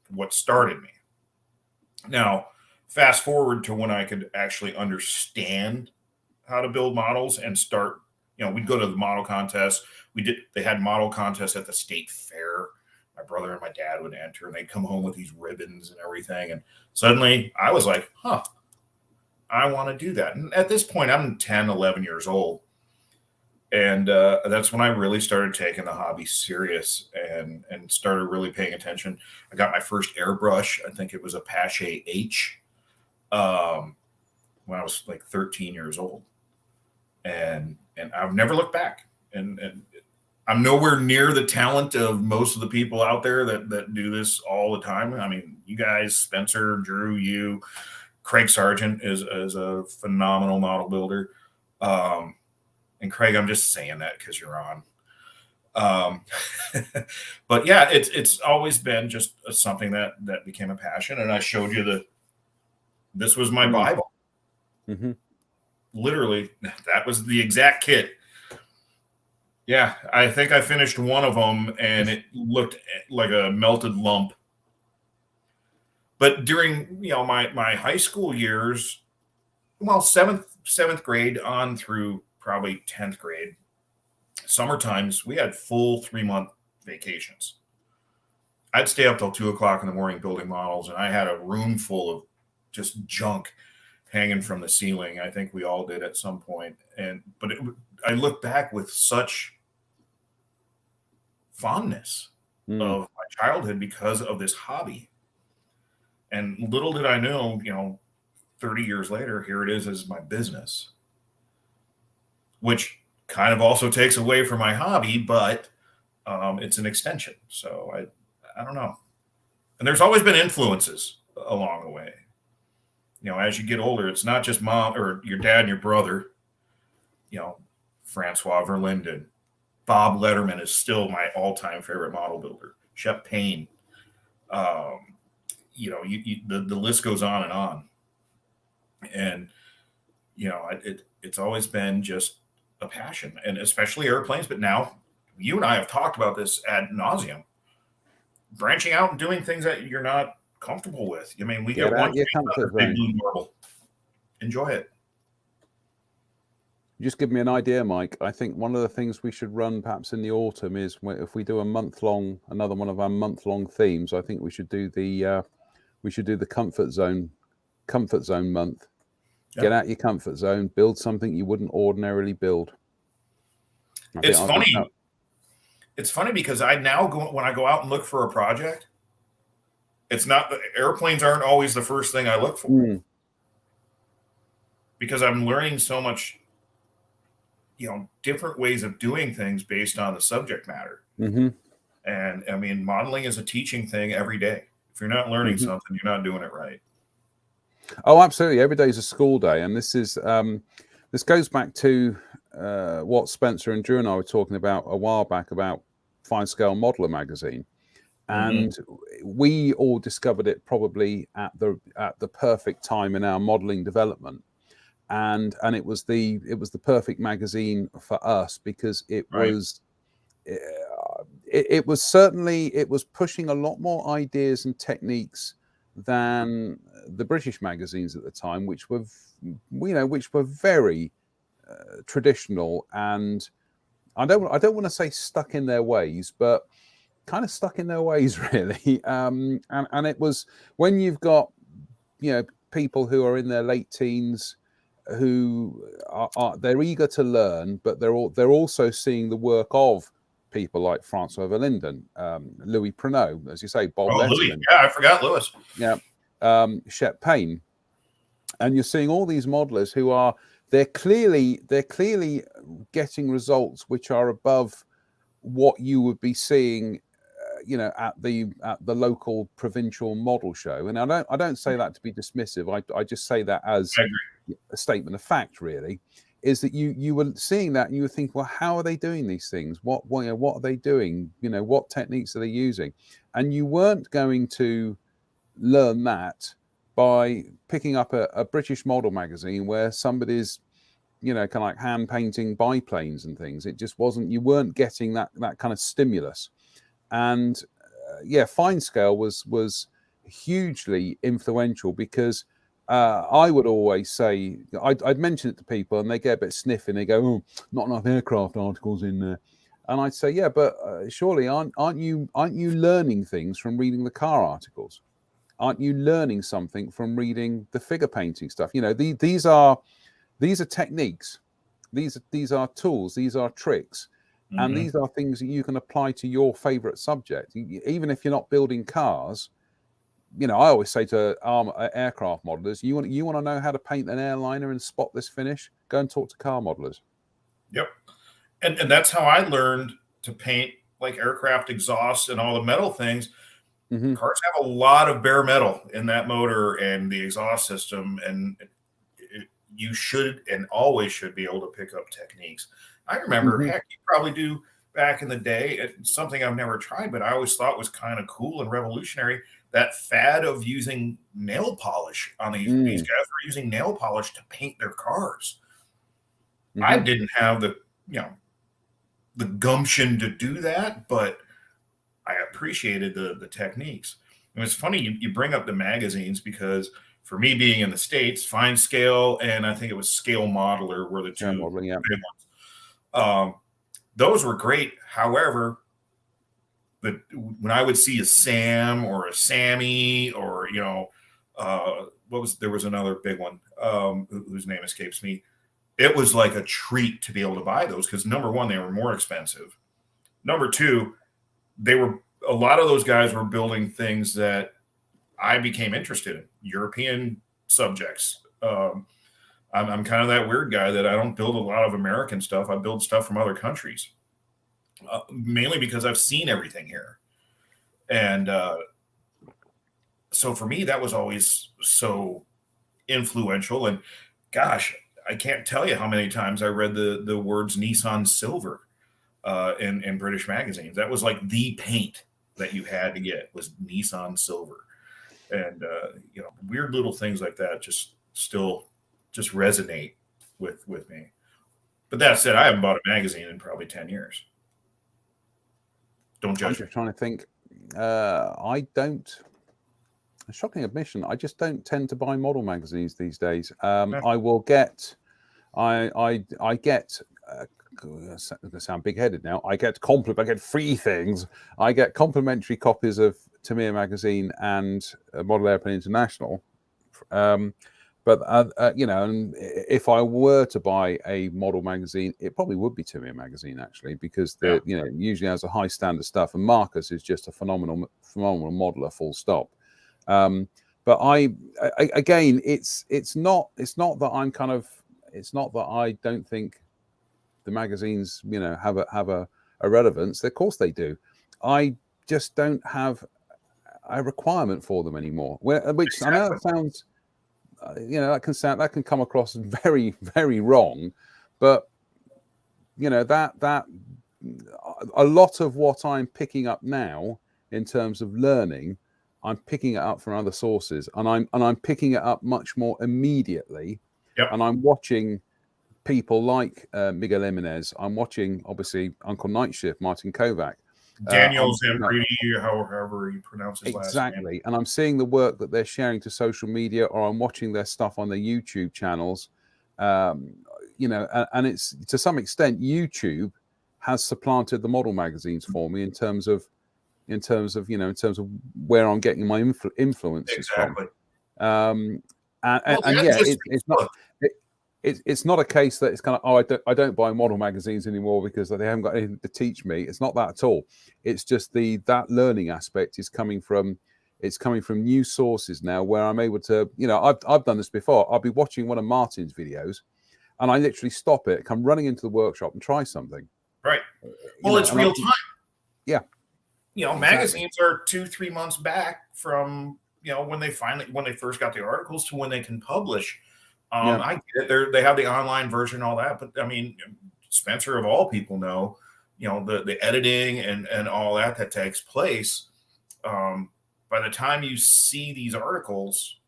what started me. Now, fast forward to when I could actually understand how to build models and start, we'd go to the model contest. They had model contests at the state fair. My brother and my dad would enter, and they'd come home with these ribbons and everything. And suddenly I was like, I want to do that. And at this point, I'm 10, 11 years old. And that's when I really started taking the hobby serious and started really paying attention. I got my first airbrush. I think it was a Pache H when I was like 13 years old. And I've never looked back. And I'm nowhere near the talent of most of the people out there that do this all the time. I mean, you guys, Spencer, Drew, you, Craig Sargent is a phenomenal model builder. And Craig, I'm just saying that because you're on. But yeah, it's always been just something that became a passion. And I showed you this was my Bible. Mm-hmm. Literally, that was the exact kit. Yeah, I think I finished one of them and it looked like a melted lump. But during my high school years, well, seventh grade on through probably 10th grade, summer times, we had full 3-month vacations. I'd stay up till 2:00 in the morning building models, and I had a room full of just junk hanging from the ceiling. I think we all did at some point. But I look back with such fondness of my childhood because of this hobby. And little did I know, 30 years later, here it is as my business, which kind of also takes away from my hobby, but it's an extension. So I don't know. And there's always been influences along the way. As you get older, it's not just mom or your dad and your brother. Francois Verlinden, Bob Letterman is still my all-time favorite model builder. Shep Payne. The list goes on and on. And it's always been just a passion, and especially airplanes. But now you and I have talked about this ad nauseum, branching out and doing things that you're not comfortable with. I mean, we get one big blue marble. Enjoy it. You just give me an idea, Mike. I think one of the things we should run perhaps in the autumn is if we do another one of our month-long themes. I think we should do the comfort zone month. Yep. Get out your comfort zone, build something you wouldn't ordinarily build. It's funny. It's funny because I now when I go out and look for a project, it's not airplanes aren't always the first thing I look for. Because I'm learning so much, different ways of doing things based on the subject matter. Mm-hmm. And I mean, modeling is a teaching thing every day. If you're not learning something, you're not doing it right. Oh, absolutely. Every day is a school day. And this goes back to what Spencer and Drew and I were talking about a while back about Fine Scale Modeler magazine. And we all discovered it probably at the perfect time in our modeling development. And it was the perfect magazine for us because it was pushing a lot more ideas and techniques than the British magazines at the time, which were very traditional, and I don't want to say stuck in their ways, but kind of stuck in their ways really. And it was when you've got people who are in their late teens who they're eager to learn, but they're also seeing the work of people like Francois Verlinden, Louis Prenot, as you say, Bob Louis. Letterman. Yeah, I forgot Louis. Yeah, Shep Payne, and you're seeing all these modelers who are they're clearly getting results which are above what you would be seeing, at the local provincial model show. And I don't say that to be dismissive. I just say that as a statement of fact. Really, is that you were seeing that and you would think, well, how are they doing these things? What are they doing? What techniques are they using? And you weren't going to learn that by picking up a British model magazine where somebody's kind of like hand painting biplanes and things. It just wasn't. You weren't getting that kind of stimulus. And fine scale was hugely influential because I would always say, I'd mention it to people and they get a bit sniffy and they go, oh, not enough aircraft articles in there. And I'd say, yeah, but surely aren't you learning things from reading the car articles? Aren't you learning something from reading the figure painting stuff? These are techniques, these are tools, these are tricks. And these are things that you can apply to your favorite subject. Even if you're not building cars, I always say to aircraft modelers, you want to know how to paint an airliner and spot this finish? Go and talk to car modelers. Yep. And that's how I learned to paint like aircraft exhausts and all the metal things. Cars have a lot of bare metal in that motor and the exhaust system. And you should and always should be able to pick up techniques. I remember, heck, you probably do back in the day. It's something I've never tried, but I always thought was kind of cool and revolutionary. That fad of using nail polish on these guys were using nail polish to paint their cars. I didn't have the gumption to do that, but I appreciated the techniques. And it's funny you bring up the magazines because for me being in the States, Fine Scale and I think it was Scale Modeler were the two big ones. Those were great. However, when I would see a Sam or a Sammy or there was another big one whose name escapes me. It was like a treat to be able to buy those because number one, they were more expensive. Number two, a lot of those guys were building things that I became interested in, European subjects. I'm kind of that weird guy that I don't build a lot of American stuff. I build stuff from other countries, mainly because I've seen everything here. And so for me, that was always so influential. And gosh, I can't tell you how many times I read the words Nissan Silver in British magazines. That was like the paint that you had to get was Nissan Silver. And, weird little things like that just resonate with me. But that said, I haven't bought a magazine in probably 10 years. Don't judge me. I'm just trying to think. I don't. A shocking admission. I just don't tend to buy model magazines these days. I will get. I get. I'm going to sound big-headed now. I get free things. I get complimentary copies of Tamiya magazine and Model Airplane International. But and if I were to buy a model magazine, it probably would be Tamiya magazine actually, because usually has a high standard stuff, and Marcus is just a phenomenal modeler, full stop. But again, it's not that I'm kind of, it's not that I don't think the magazines have a relevance. Of course they do. I just don't have a requirement for them anymore. Which exactly. I know that sounds, that can come across very, very wrong, but that a lot of what I'm picking up now in terms of learning, I'm picking it up from other sources, and I'm picking it up much more immediately. Yep. And I'm watching people like Miguel Jimenez. I'm watching obviously Uncle Night Shift, Martin Kovac. Daniel Zambriti, however you pronounce his last name. Exactly. And I'm seeing the work that they're sharing to social media, or I'm watching their stuff on their YouTube channels. And it's, to some extent, YouTube has supplanted the model magazines for me in terms of where I'm getting my influences exactly. from. It's not. it's not a case that it's kind of, oh, I don't buy model magazines anymore because they haven't got anything to teach me. It's not that at all. It's just that learning aspect is coming from new sources now, where I'm able to, I've done this before. I'll be watching one of Martin's videos, and I literally stop it, come running into the workshop and try something. Right. Well, it's real time. Yeah. Exactly. Magazines are 2-3 months back from when they first got the articles to when they can publish. I get it. They have the online version, all that, but I mean, Spencer of all people know, the editing and all that takes place. By the time you see these articles,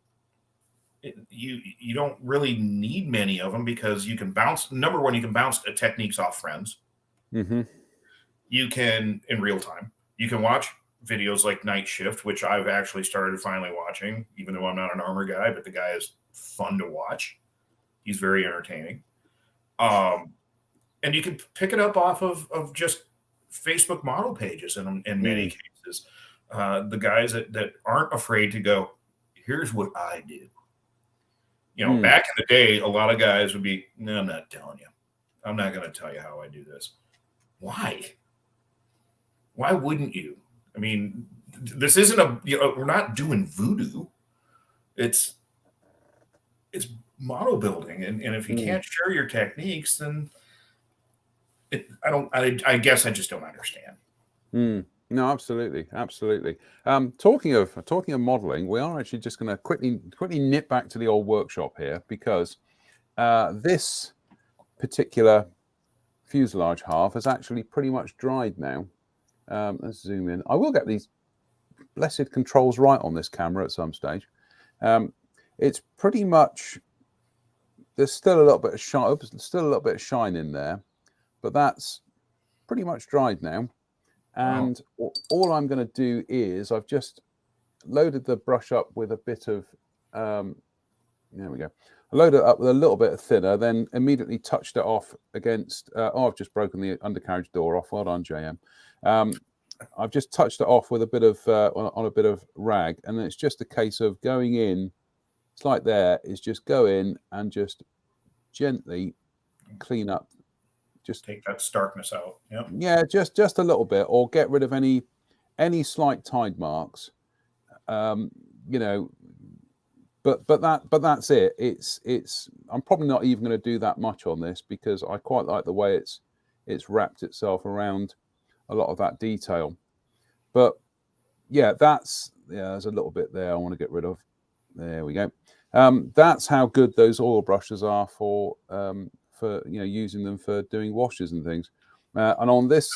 you don't really need many of them, because you can bounce. Number one, you can bounce techniques off friends. Mm-hmm. You can, in real time, you can watch videos like Night Shift, which I've actually started finally watching, even though I'm not an armor guy, but the guy is fun to watch. He's very entertaining. And you can pick it up off of just Facebook model pages in many cases. The guys that aren't afraid to go, here's what I do. Back in the day, a lot of guys would be, no, I'm not telling you. I'm not going to tell you how I do this. Why? Why wouldn't you? I mean, this isn't we're not doing voodoo. It's model building. And if you can't share your techniques, then I guess I just don't understand. No, absolutely. Talking of modeling, we are actually just going to quickly nip back to the old workshop here, because this particular fuselage half has actually pretty much dried now. Let's zoom in. I will get these blessed controls right on this camera at some stage. It's pretty much, there's still a little bit of shine in there, but that's pretty much dried now. And all I'm going to do is, I've just loaded the brush up with a bit of, there we go. I loaded it up with a little bit of thinner, then immediately touched it off against, I've just broken the undercarriage door off. Well done, JM. I've just touched it off with a bit of, on a bit of rag, and it's just a case of going in, it's like there, is just go in and just gently clean up. Just take that starkness out. Yeah, just a little bit, or get rid of any slight tide marks. But that's it. It's I'm probably not even going to do that much on this, because I quite like the way it's wrapped itself around a lot of that detail. But yeah, there's a little bit there I want to get rid of. There we go. That's how good those oil brushes are for using them for doing washes and things. And on this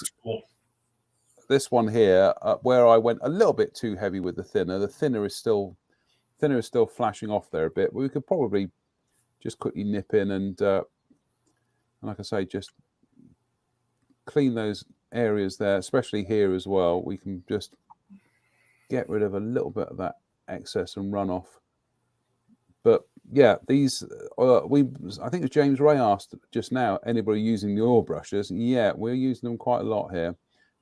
one here, where I went a little bit too heavy with the thinner is still flashing off there a bit. But we could probably just quickly nip in and like I say, just clean those areas there, especially here as well. We can just get rid of a little bit of that excess and runoff. But yeah, these I think as James Ray asked just now, anybody using the oil brushes? Yeah, we're using them quite a lot here,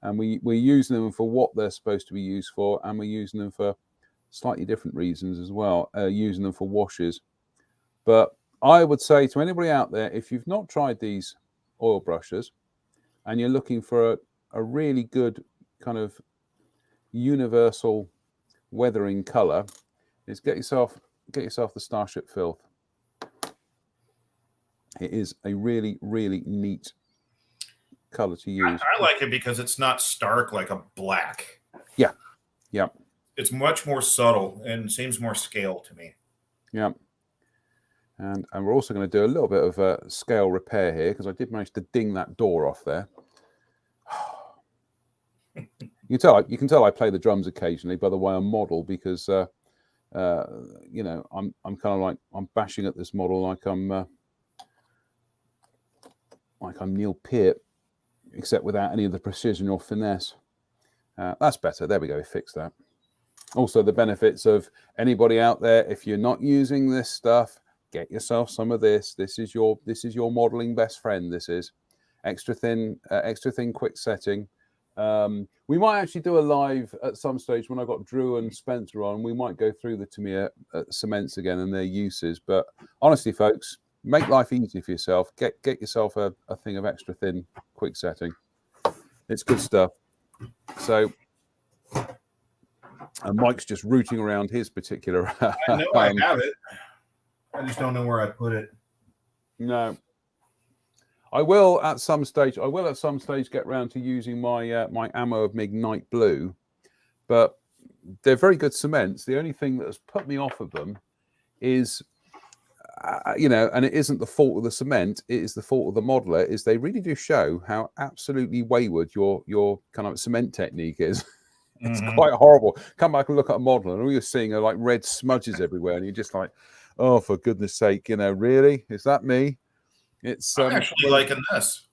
and we're using them for what they're supposed to be used for, and we're using them for slightly different reasons as well. Using them for washes. But I would say to anybody out there, if you've not tried these oil brushes and you're looking for a really good kind of universal weathering color, is get yourself the Starship Filth. It is a really, really neat color to use. I like it because it's not stark like a black. Yeah. It's much more subtle and seems more scale to me. Yeah. And we're also going to do a little bit of a scale repair here, because I did manage to ding that door off there. You can tell I play the drums occasionally by the way I model, because I'm kind of like, I'm bashing at this model like I'm Neil Peart, except without any of the precision or finesse. That's better. There we go. We fixed that. Also, the benefits of anybody out there, if you're not using this stuff, get yourself some of this. This is your modeling best friend. This is extra thin, quick setting. We might actually do a live at some stage when I got Drew and Spencer on. We might go through the Tamiya cements again and their uses. But honestly, folks, make life easy for yourself. Get yourself a thing of extra thin quick setting. It's good stuff. So, and Mike's just rooting around his particular. I know I have it. I just don't know where I put it. No. I will at some stage get round to using my my ammo of Ignite Blue, but they're very good cements. The only thing that has put me off of them is, and it isn't the fault of the cement, it is the fault of the modeler, is they really do show how absolutely wayward your kind of cement technique is. It's quite horrible. Come back and look at a model and all you're seeing are like red smudges everywhere, and you're just like, oh, for goodness sake, really? Is that me? It's I'm actually liking this.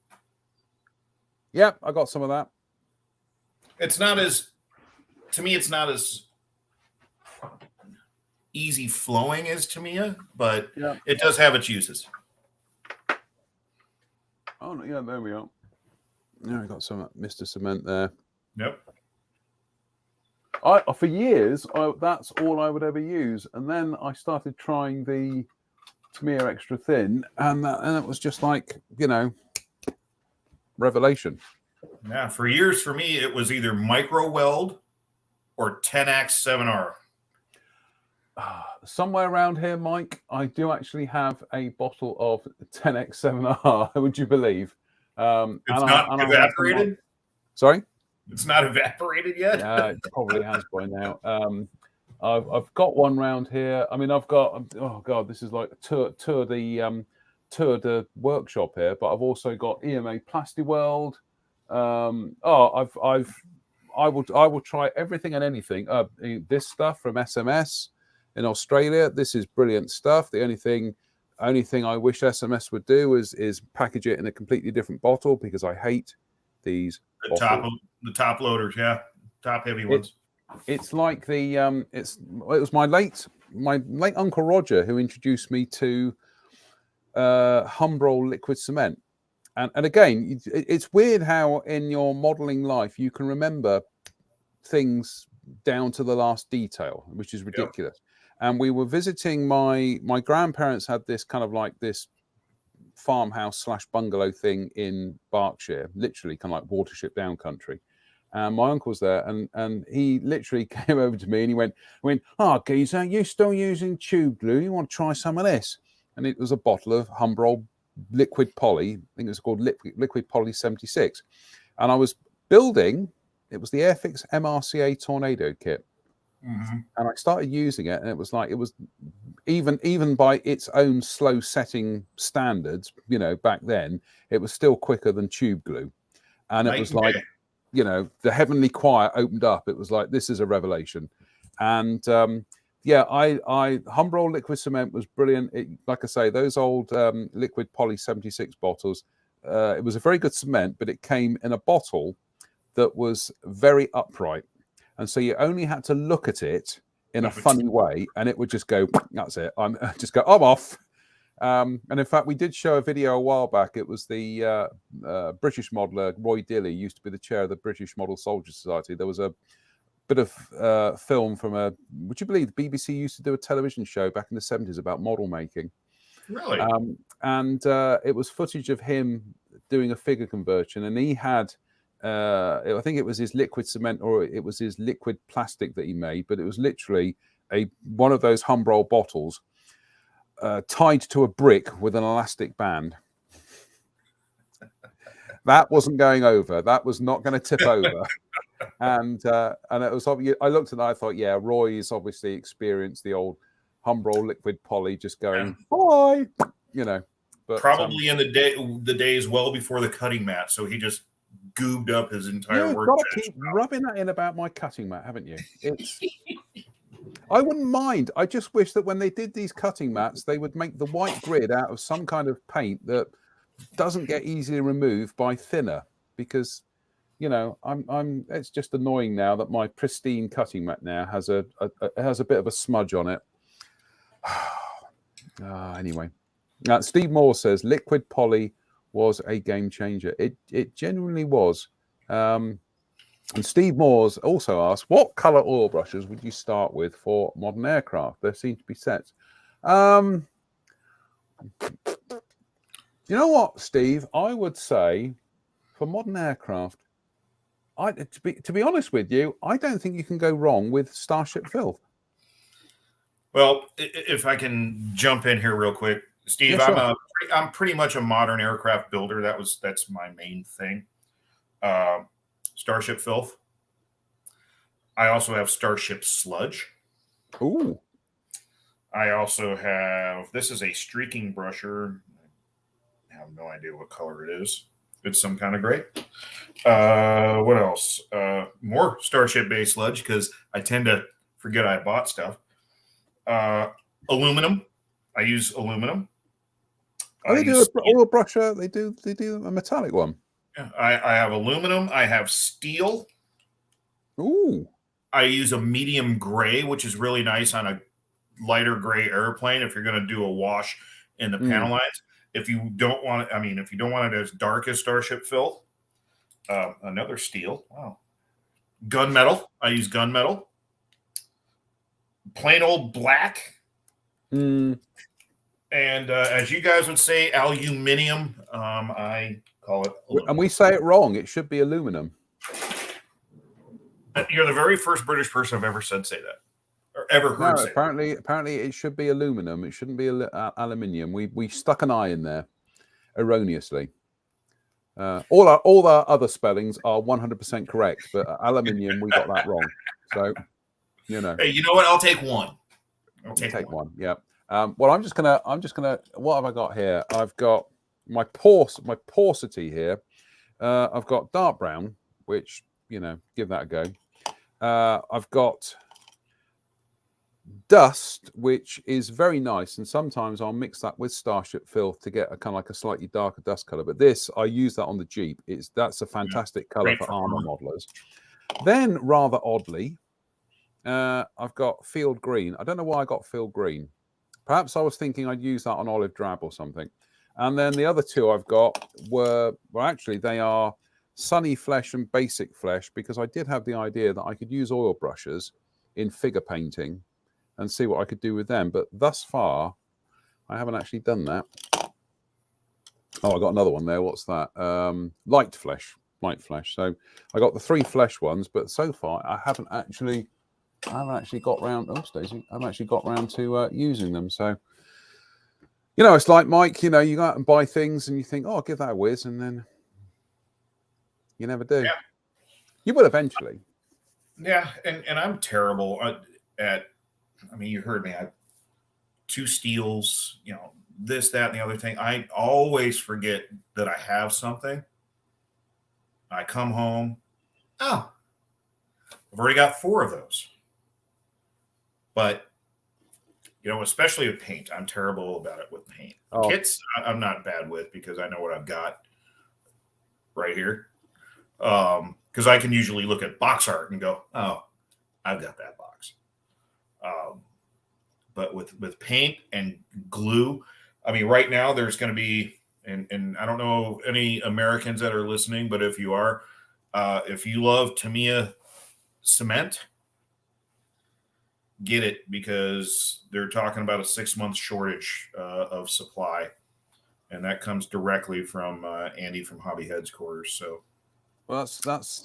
Yeah, I got some of that. It's not as easy flowing as Tamiya, but it does have its uses. Oh, yeah, there we are. Yeah, I got some Mr. Cement there. Yep. For years, that's all I would ever use, and then I started trying the Tamiya Extra Thin, and it was just like, revelation. Yeah, for years for me, it was either micro weld or 10X 7R. Somewhere around here, Mike, I do actually have a bottle of 10X 7R. Would you believe? It's not evaporated? Sorry? It's not evaporated yet? Yeah, it probably has by now. I've got one round here. I mean, I've got, oh God, this is like tour the workshop here, but I've also got EMA Plastiweld. I will try everything and anything. This stuff from SMS in Australia. This is brilliant stuff. The only thing I wish SMS would do is package it in a completely different bottle, because I hate these. The top loaders, yeah, top heavy ones. It's like it was my late Uncle Roger who introduced me to Humbrol liquid cement. And again, it's weird how in your modeling life you can remember things down to the last detail, which is ridiculous. Yep. And we were visiting my grandparents had this kind of like this farmhouse / bungalow thing in Berkshire, literally kind of like Watership Down country. And my uncle was there, and he literally came over to me and he went, "Oh, geezer, you still using tube glue? You want to try some of this?" And it was a bottle of Humbrol liquid poly. I think it was called liquid poly 76. And I was building, it was the Airfix MRCA Tornado kit. Mm-hmm. And I started using it, and it was even by its own slow setting standards, back then, it was still quicker than tube glue. And it was like, the heavenly choir opened up. It was like, this is a revelation. And Humbrol liquid cement was brilliant. Like I say, those old liquid poly 76 bottles, it was a very good cement, but it came in a bottle that was very upright. And so you only had to look at it in a funny way, and it would just go, that's it. I'm off. And in fact, we did show a video a while back. It was the British modeler, Roy Dilley, used to be the chair of the British Model Soldier Society. There was a bit of film from would you believe the BBC used to do a television show back in the 70s about model making? Really? And it was footage of him doing a figure conversion, and he had, I think it was his liquid cement or it was his liquid plastic that he made, but it was literally one of those Humbrol bottles tied to a brick with an elastic band. That wasn't going over. That was not going to tip over. And it was obvious. I looked at that. I thought, yeah, Roy's obviously experienced the old Humbrol liquid poly, just going bye, But probably in the days well before the cutting mat, so he just goobed up his entire work. You've got to keep rubbing that in about my cutting mat, haven't you? I wouldn't mind. I just wish that when they did these cutting mats, they would make the white grid out of some kind of paint that doesn't get easily removed by thinner, because I'm it's just annoying now that my pristine cutting mat now has a bit of a smudge on it. Anyway, Steve Moore says liquid poly was a game changer. It genuinely was. And Steve Moore's also asked, what color oil brushes would you start with for modern aircraft? There seem to be sets. You know what, Steve? I would say for modern aircraft, to be honest with you, I don't think you can go wrong with Starship Filth. Well, if I can jump in here real quick, Steve, Yeah, sure. I'm pretty much a modern aircraft builder. That's my main thing. Starship Filth. I also have Starship Sludge. Ooh. I also have, this is a streaking brusher. I have no idea what color it is. It's some kind of gray. What else? More Starship based sludge because I tend to forget I bought stuff. Aluminum. I use aluminum. Oh, they do an oil brusher. They do a metallic one. I have aluminum. I have steel. Ooh. I use a medium gray, which is really nice on a lighter gray airplane if you're going to do a wash in the panel lines. If you don't want it, I mean, if you don't want it as dark as Starship Filth, another steel. Wow. Gunmetal. I use gunmetal. Plain old black. And as you guys would say, aluminium. I call it aluminum. And we say it wrong. It should be aluminum. You're the very first British person I've ever said say that. Or ever heard say apparently it should be aluminum. It shouldn't be aluminium. We stuck an I in there erroneously. All our other spellings are 100% correct, but aluminium, we got that wrong. So, you know. Hey, you know what? I'll take one. I'll take one. Yeah. Well, I'm just gonna. What have I got here? I've got my porosity here. I've got dark brown, which, you know, give that a go. I've got dust, which is very nice, and sometimes I'll mix that with Starship Filth to get a kind of like a slightly darker dust color. But this, I use that on the Jeep. That's a fantastic color for armor modelers. Then, rather oddly, I've got field green. I don't know why I got field green. Perhaps I was thinking I'd use that on olive drab or something. And then the other two I've got actually they are sunny flesh and basic flesh, because I did have the idea that I could use oil brushes in figure painting and see what I could do with them. But thus far, I haven't actually done that. Oh, I got another one there. What's that? Light flesh. So I got the 3 flesh ones, but so far I haven't actually got round. Oh, Stacey, I haven't actually got round to using them. So, you know, it's like, Mike, you know, you go out and buy things and you think, oh, I'll give that a whiz, and then you never do. Yeah. You will eventually. Yeah, and I'm terrible at. I mean, you heard me. I have 2 steels. You know, this, that, and the other thing. I always forget that I have something. I come home. Oh, I've already got 4 of those. But, you know, especially with paint, I'm terrible about it with paint. Oh. Kits, I'm not bad with, because I know what I've got right here. Because I can usually look at box art and go, oh, I've got that box. But with paint and glue, I mean, right now there's going to be, and I don't know any Americans that are listening, but if you are, if you love Tamiya cement, get it, because they're talking about a 6-month shortage of supply, and that comes directly from Andy from Hobby Heads Quarters. So, well, that's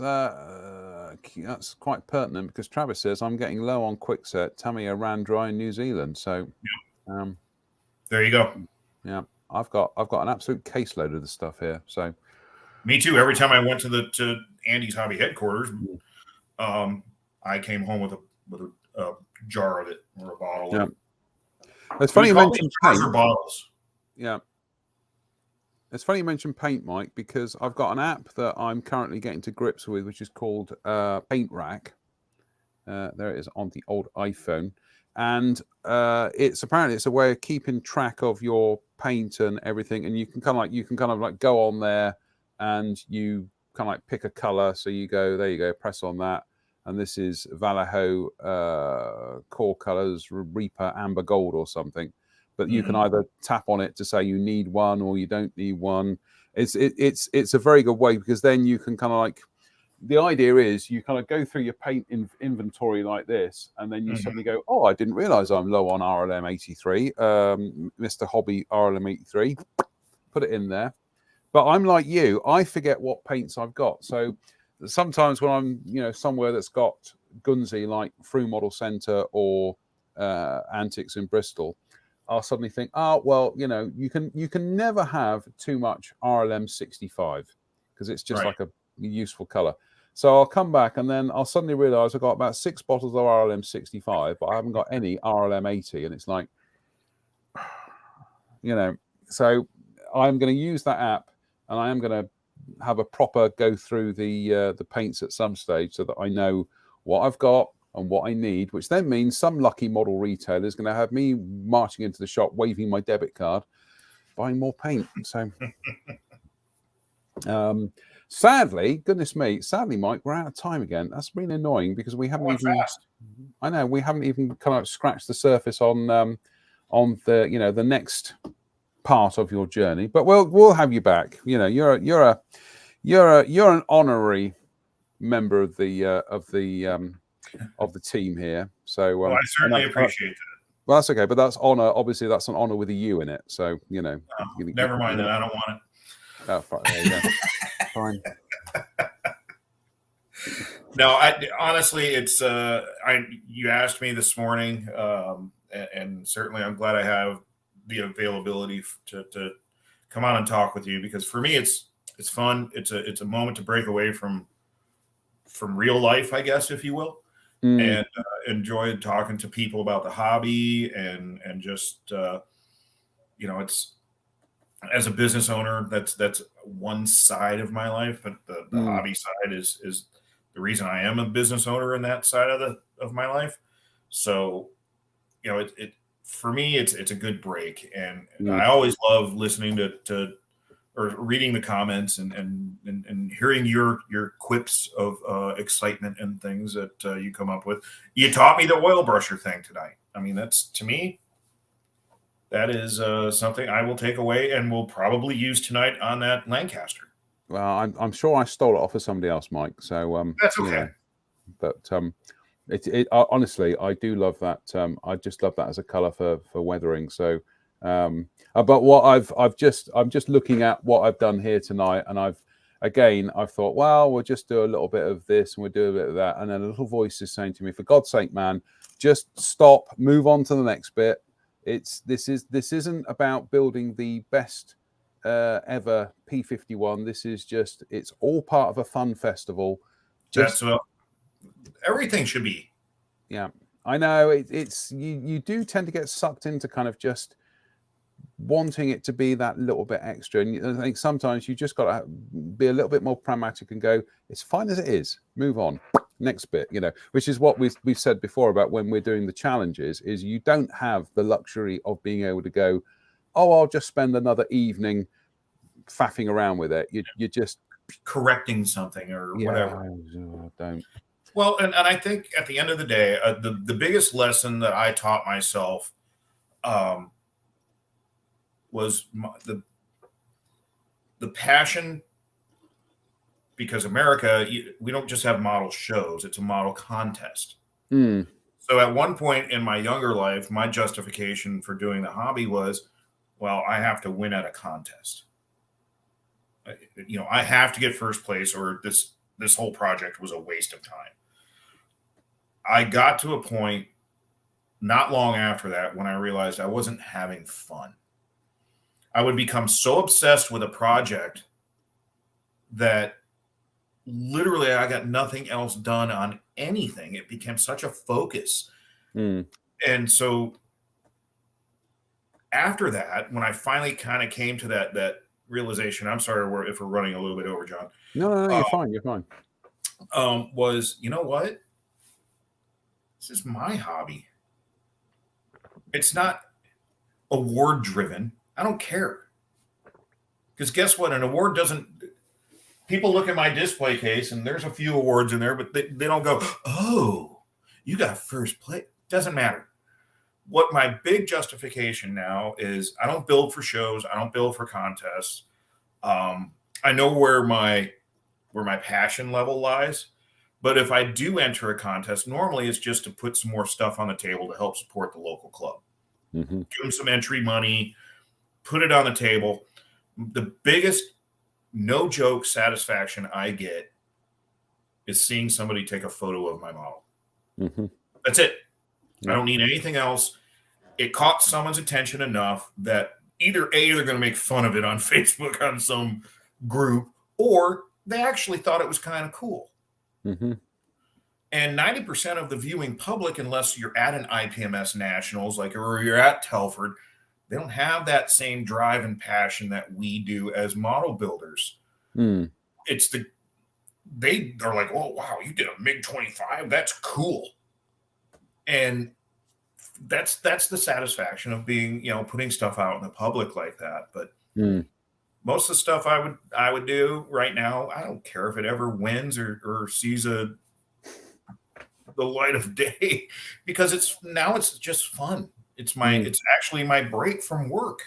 quite pertinent, because Travis says I'm getting low on Quickset. Tamiya ran dry in New Zealand, so there you go. Yeah, I've got an absolute caseload of the stuff here. So, me too. Every time I went to Andy's Hobby Headquarters, I came home with a jar of it, or a bottle. Yeah, it's funny you mentioned paint. Bottles. Yeah, it's funny you mentioned paint, Mike, because I've got an app that I'm currently getting to grips with, which is called Paint Rack. There it is on the old iPhone, and it's a way of keeping track of your paint and everything, and you can kind of like go on there and you kind of like pick a color. So you go, there you go, press on that, and this is Vallejo core colors, Reaper Amber Gold or something. But you can either tap on it to say you need one or you don't need one. It's a very good way, because then you can kind of like, the idea is you kind of go through your paint inventory like this, and then you suddenly go, oh, I didn't realize I'm low on RLM 83, Mr. Hobby RLM 83. put it in there. But I'm like you, I forget what paints I've got. So sometimes when I'm, somewhere that's got Gunsy like Through Model Centre or Antics in Bristol, I'll suddenly think, oh, well, you can never have too much RLM 65 because it's just like a useful color. So I'll come back and then I'll suddenly realize I've got about 6 bottles of RLM 65, but I haven't got any RLM 80. And it's like, so I'm going to use that app and I am going to have a proper go through the paints at some stage so that I know what I've got and what I need, which then means some lucky model retailer is going to have me marching into the shop, waving my debit card, buying more paint. So, sadly, goodness me, Mike, we're out of time again. That's been annoying because we haven't even. Fast. I know we haven't even kind of scratched the surface on the the next part of your journey, but we'll have you back. You're an honorary member of the team here. So well, I certainly appreciate that. Well, that's okay, but that's honor. Obviously, that's an honor with a U in it. So never mind that. I don't want it. Oh, fine. There you go. Fine. No, honestly, it's you asked me this morning, and certainly I'm glad I have the availability to come on and talk with you, because for me it's fun. It's a moment to break away from real life, I guess, if you will, and enjoy talking to people about the hobby and just it's, as a business owner, that's one side of my life, but the hobby side is the reason I am a business owner in that side of my life. So it for me it's a good break, and I always love listening to or reading the comments and hearing your quips of excitement and things that you come up with. You taught me the oil brusher thing tonight. I mean, that's, to me, that is something I will take away and will probably use tonight on that Lancaster. Well, I'm sure I stole it off of somebody else, Mike. So that's okay. But honestly, I do love that. I just love that as a color for weathering. So, but what I'm just looking at what I've done here tonight, and I've thought, well, we'll just do a little bit of this and we'll do a bit of that, and then a little voice is saying to me, for God's sake, man, just stop, move on to the next bit. This isn't about building the best ever P51. This is just, it's all part of a fun festival. That's what everything should be. Yeah, I know it's you do tend to get sucked into kind of just wanting it to be that little bit extra, and I think sometimes you just got to be a little bit more pragmatic and go, it's fine as it is, move on, next bit, which is what we've said before about when we're doing the challenges, is you don't have the luxury of being able to go, oh, I'll just spend another evening faffing around with it. You're just correcting something or whatever. Don't. Well, and I think at the end of the day, the biggest lesson that I taught myself was the passion, because America, we don't just have model shows, it's a model contest. So at one point in my younger life, my justification for doing the hobby was, well, I have to win at a contest. I have to get first place, or this whole project was a waste of time. I got to a point not long after that when I realized I wasn't having fun. I would become so obsessed with a project that literally I got nothing else done on anything. It became such a focus. And so after that, when I finally kind of came to that realization, I'm sorry if we're running a little bit over, John. No, you're fine. You're fine. Was, you know what? This is my hobby. It's not award driven. I don't care. Because guess what? An award doesn't. People look at my display case and there's a few awards in there, but they don't go, oh, you got first place. Doesn't matter. What my big justification now is, I don't build for shows. I don't build for contests. I know where my passion level lies. But if I do enter a contest, normally it's just to put some more stuff on the table to help support the local club. Give them some entry money, put it on the table. The biggest, no joke, satisfaction I get is seeing somebody take a photo of my model. Mm-hmm. That's it. Yeah. I don't need anything else. It caught someone's attention enough that either A, they're going to make fun of it on Facebook on some group, or they actually thought it was kind of cool. Mm-hmm. And 90% of the viewing public, unless you're at an IPMS Nationals, like, or you're at Telford, they don't have that same drive and passion that we do as model builders. Mm. They're like, oh, wow, you did a MiG-25? That's cool. And that's the satisfaction of being, putting stuff out in the public like that. But most of the stuff I would do right now, I don't care if it ever wins or sees the light of day, because it's just fun. It's actually my break from work.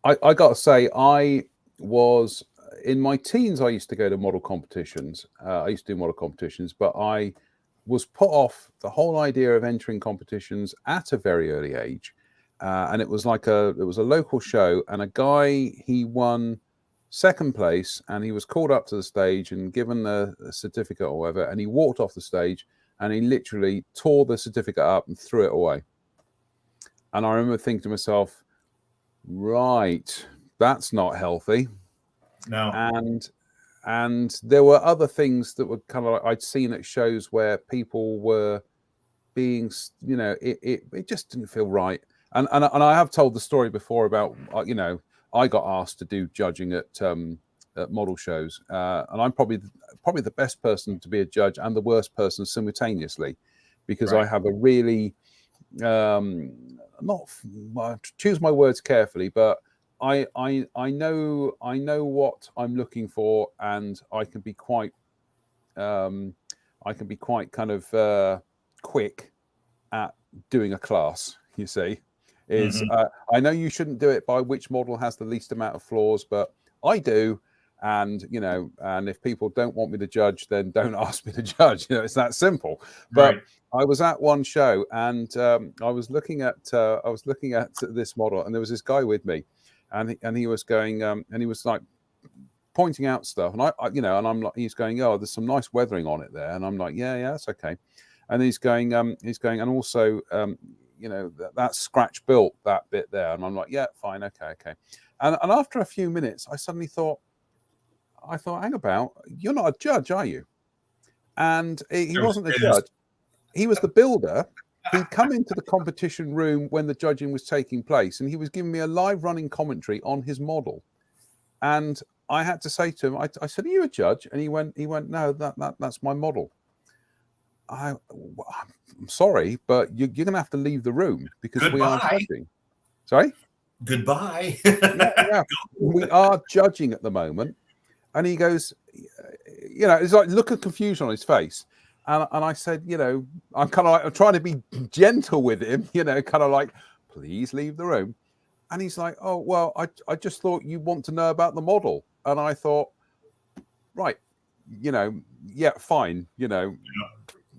I got to say, I was in my teens. I used to go to model competitions. I used to do model competitions, but I was put off the whole idea of entering competitions at a very early age. And it was a local show, and a guy, he won second place, and he was called up to the stage and given a certificate or whatever, and he walked off the stage and he literally tore the certificate up and threw it away. And I remember thinking to myself, right, that's not healthy. No. And there were other things that were kind of like I'd seen at shows where people were being, it just didn't feel right. And I have told the story before about, I got asked to do judging at model shows, and I'm probably the best person to be a judge and the worst person simultaneously, because I have a really choose my words carefully, but I know what I'm looking for, and I can be quite kind of quick at doing a class. You see, I know you shouldn't do it by which model has the least amount of flaws, but I do. And and if people don't want me to judge, then don't ask me to judge. It's that simple. But I was at one show, and I was looking at this model, and there was this guy with me, and he was going, and he was like pointing out stuff, and and I'm like, he's going, oh, there's some nice weathering on it there, and I'm like, yeah, that's okay. And he's going, and also, that's scratch built, that bit there, and I'm like, yeah, fine, okay. And after a few minutes, I suddenly thought, hang about, you're not a judge, are you? And he wasn't a judge. He was the builder. He'd come into the competition room when the judging was taking place, and he was giving me a live running commentary on his model. And I had to say to him, I said, are you a judge? And he went, no, that's my model. I'm sorry, but you're going to have to leave the room, because we are judging. Sorry? Goodbye. Yeah. We are judging at the moment. And he goes, it's like, look at confusion on his face. And I said, I'm kind of like, I'm trying to be gentle with him, kind of like, please leave the room. And he's like, oh, well, I just thought you want to know about the model. And I thought, right, yeah, fine. You're going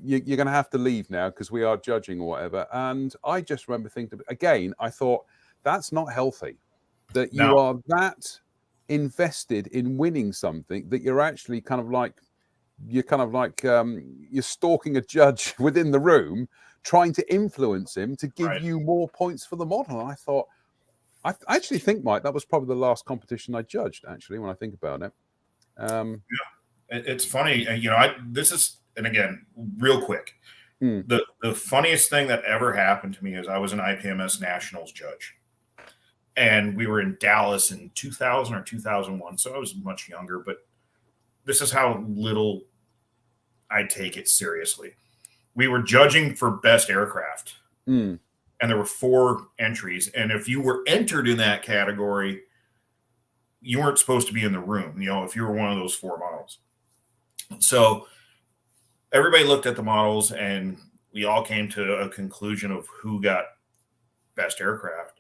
to have to leave now, because we are judging or whatever. And I just remember thinking, again, I thought, that's not healthy, that you are that invested in winning something that you're actually you're stalking a judge within the room, trying to influence him to give you more points for the model. And I thought, I actually think, Mike, that was probably the last competition I judged, actually, when I think about it. It's funny, this is, and again, real quick, the funniest thing that ever happened to me is I was an IPMS Nationals judge. And we were in Dallas in 2000 or 2001, so I was much younger, but this is how little I take it seriously. We were judging for best aircraft, and there were 4 entries. And if you were entered in that category, you weren't supposed to be in the room, if you were one of those 4 models. So everybody looked at the models, and we all came to a conclusion of who got best aircraft.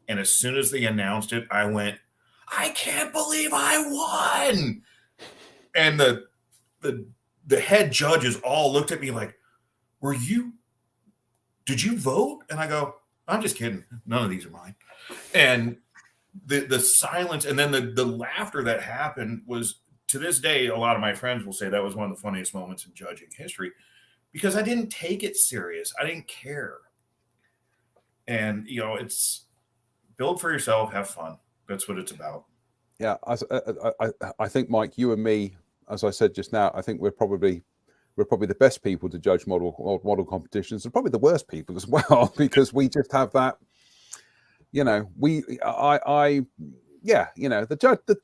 And as soon as they announced it, I went, I can't believe I won. And the head judges all looked at me like, did you vote? And I go, I'm just kidding. None of these are mine. And the silence and then the laughter that happened was, to this day, a lot of my friends will say that was one of the funniest moments in judging history, because I didn't take it serious. I didn't care. And, it's build for yourself, have fun. That's what it's about. Yeah, I think, Mike, you and me, as I said just now, I think we're probably the best people to judge model competitions, and probably the worst people as well, because we just have that, the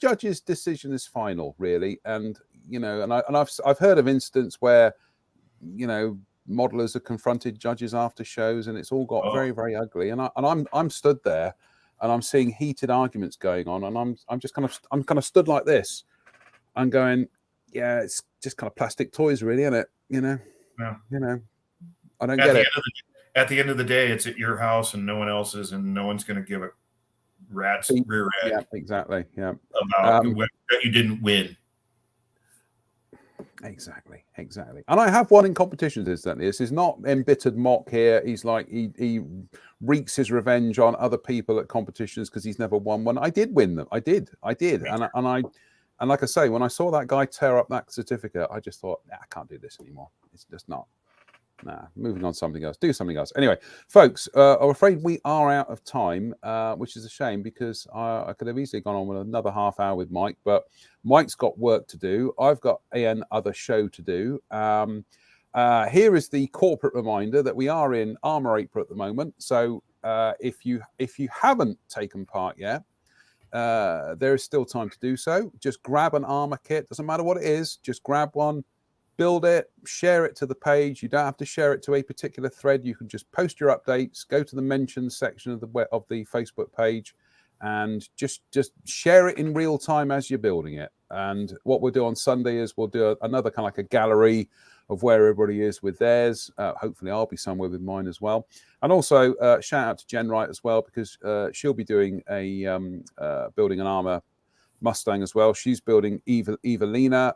judge's decision is final, really. And I've heard of instances where modelers have confronted judges after shows, and it's all got very, very ugly. And I'm stood there, and I'm seeing heated arguments going on, and I'm kind of stood like this. I'm going, yeah, it's just kind of plastic toys, really, isn't it? Yeah. I don't get it. At the end of the day, it's at your house and no one else's, and no one's going to give a rat's rear end. Yeah, exactly. Yeah, about that you didn't win. Exactly. And I have won in competitions. Incidentally, this is not embittered mock here. He's like he wreaks his revenge on other people at competitions because he's never won one. I did win them. I did. And like I say, when I saw that guy tear up that certificate, I just thought, I can't do this anymore. It's just not. Nah, moving on to something else. Do something else. Anyway, folks, I'm afraid we are out of time, which is a shame, because I could have easily gone on with another half hour with Mike, but Mike's got work to do. I've got another show to do. Here is the corporate reminder that we are in Armour April at the moment. So if you haven't taken part yet, there is still time to do so. Just grab an armor kit. Doesn't matter what it is. Just grab one, build it, share it to the page. You don't have to share it to a particular thread. You can just post your updates, go to the mentions section of the Facebook page, and just share it in real time as you're building it. And what we'll do on Sunday is we'll do another kind of like a gallery of where everybody is with theirs. Hopefully I'll be somewhere with mine as well. And also shout out to Jen Wright as well, because she'll be doing building an armor Mustang as well. She's building Evelina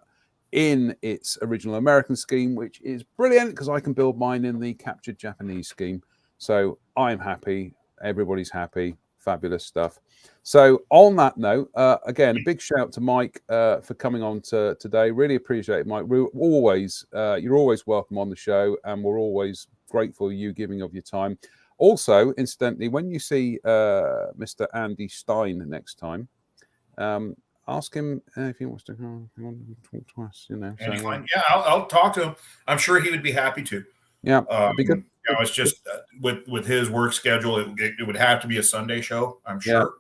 in its original American scheme, which is brilliant because I can build mine in the captured Japanese scheme. So I'm happy. Everybody's happy. Fabulous stuff. So on that note, again, a big shout to Mike for coming on today. Really appreciate it, Mike. You're always welcome on the show, and we're always grateful you giving of your time. Also, incidentally, when you see Mr. Andy Stein next time, ask him if he wants to talk to us. I'll talk to him. I'm sure he would be happy to. Yeah, that'd be good. It's just with his work schedule, it would have to be a Sunday show, I'm sure.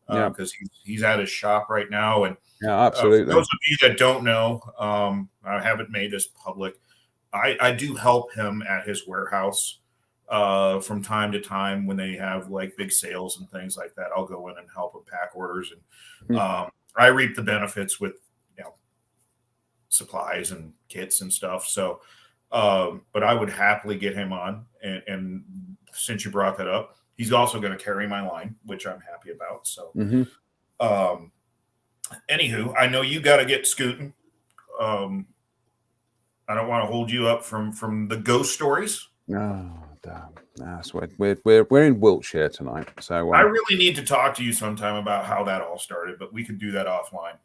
Because he's at his shop right now. And absolutely. For those of you that don't know, I haven't made this public. I do help him at his warehouse from time to time when they have like big sales and things like that. I'll go in and help him pack orders, and I reap the benefits with supplies and kits and stuff. So, but I would happily get him on. And since you brought that up, he's also going to carry my line, which I'm happy about. So, anywho, I know you got to get scooting. I don't want to hold you up from the ghost stories. Oh, damn. That's we're in Wiltshire tonight. So I really need to talk to you sometime about how that all started, but we can do that offline.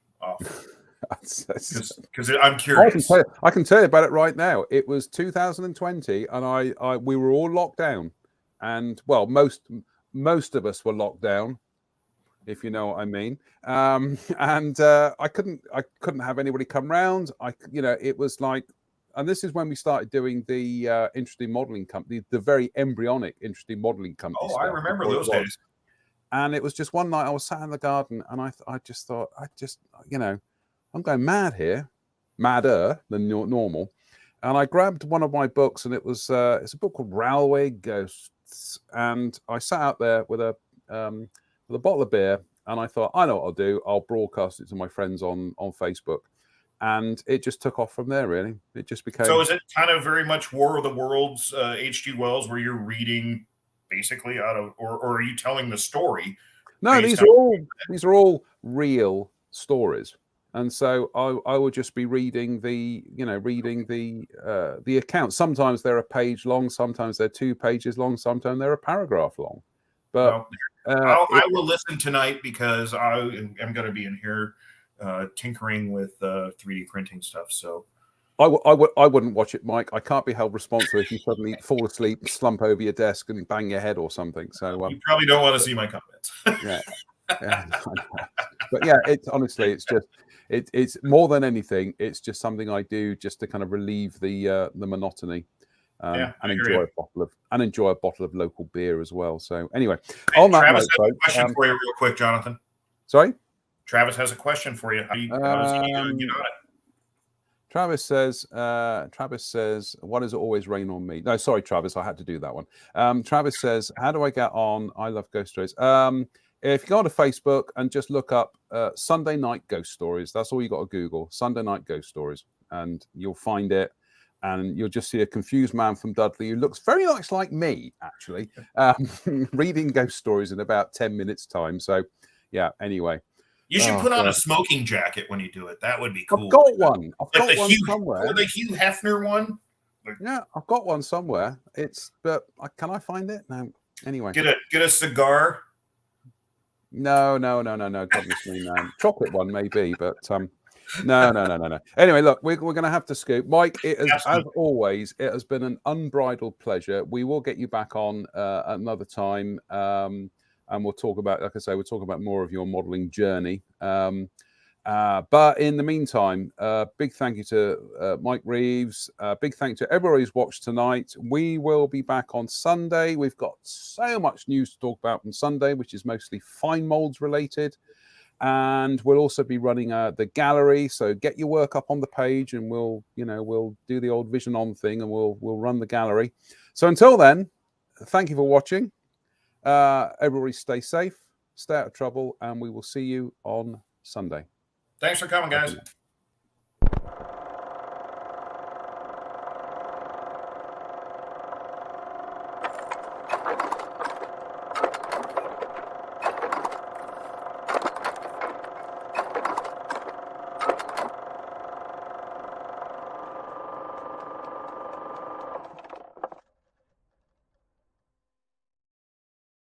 Because I'm curious. I can tell you about it right now. It was 2020, and we were all locked down, and well, most of us were locked down, if you know what I mean. And I couldn't have anybody come round. It was like, and this is when we started doing the interesting modeling company, the very embryonic interesting modeling company. Oh, I remember those days. And it was just one night I was sat in the garden, and I just thought, I'm going mad here, madder than normal. And I grabbed one of my books, and it's a book called Railway Ghosts. And I sat out there with a bottle of beer, and I thought, I know what I'll do. I'll broadcast it to my friends on Facebook. And it just took off from there, really. It just became... So is it kind of very much War of the Worlds, H.G. Wells, where you're reading basically out of, or are you telling the story? No, these are all real stories. And so I will just be reading the account. Sometimes they're a page long, sometimes they're 2 pages long, sometimes they're a paragraph long. But I will listen tonight because I am going to be in here tinkering with 3D printing stuff. So I wouldn't watch it, Mike. I can't be held responsible if you suddenly fall asleep, slump over your desk, and bang your head or something. So you probably don't want to see my comments. yeah. But yeah, it's honestly, it's just it's more than anything. It's just something I do just to kind of relieve the monotony. And enjoy a bottle of local beer as well. So anyway, on that Travis note, has a question for you, real quick, Jonathan. Sorry, Travis has a question for you. How does he get on it? Travis says, "Why does it always rain on me?" No, sorry, Travis, I had to do that one. Travis says, "How do I get on? I love ghost stories." If you go to Facebook and just look up Sunday Night Ghost Stories, that's all you got to Google, Sunday Night Ghost Stories, and you'll find it. And you'll just see a confused man from Dudley who looks very much like me, actually, reading ghost stories in about 10 minutes' time. So, yeah, anyway. You should put on a smoking jacket when you do it. That would be cool. I've got one. I've got one somewhere. Or the Hugh Hefner one. Yeah, I've got one somewhere. But can I find it? No. Anyway. Get a cigar. No. Goodness me, no. Chocolate one, maybe, but No. Anyway, look, we're going to have to scoop. Mike, as always, it has been an unbridled pleasure. We will get you back on another time, and we'll talk about, like I say, we'll talk about more of your modelling journey. But in the meantime, big thank you to Mike Reeves. Big thank you to everybody who's watched tonight. We will be back on Sunday. We've got so much news to talk about on Sunday, which is mostly fine molds related. And we'll also be running the gallery, so get your work up on the page, and we'll do the old Vision On thing, and we'll run the gallery. So until then, thank you for watching. Everybody, stay safe, stay out of trouble, and we will see you on Sunday. Thanks for coming, guys.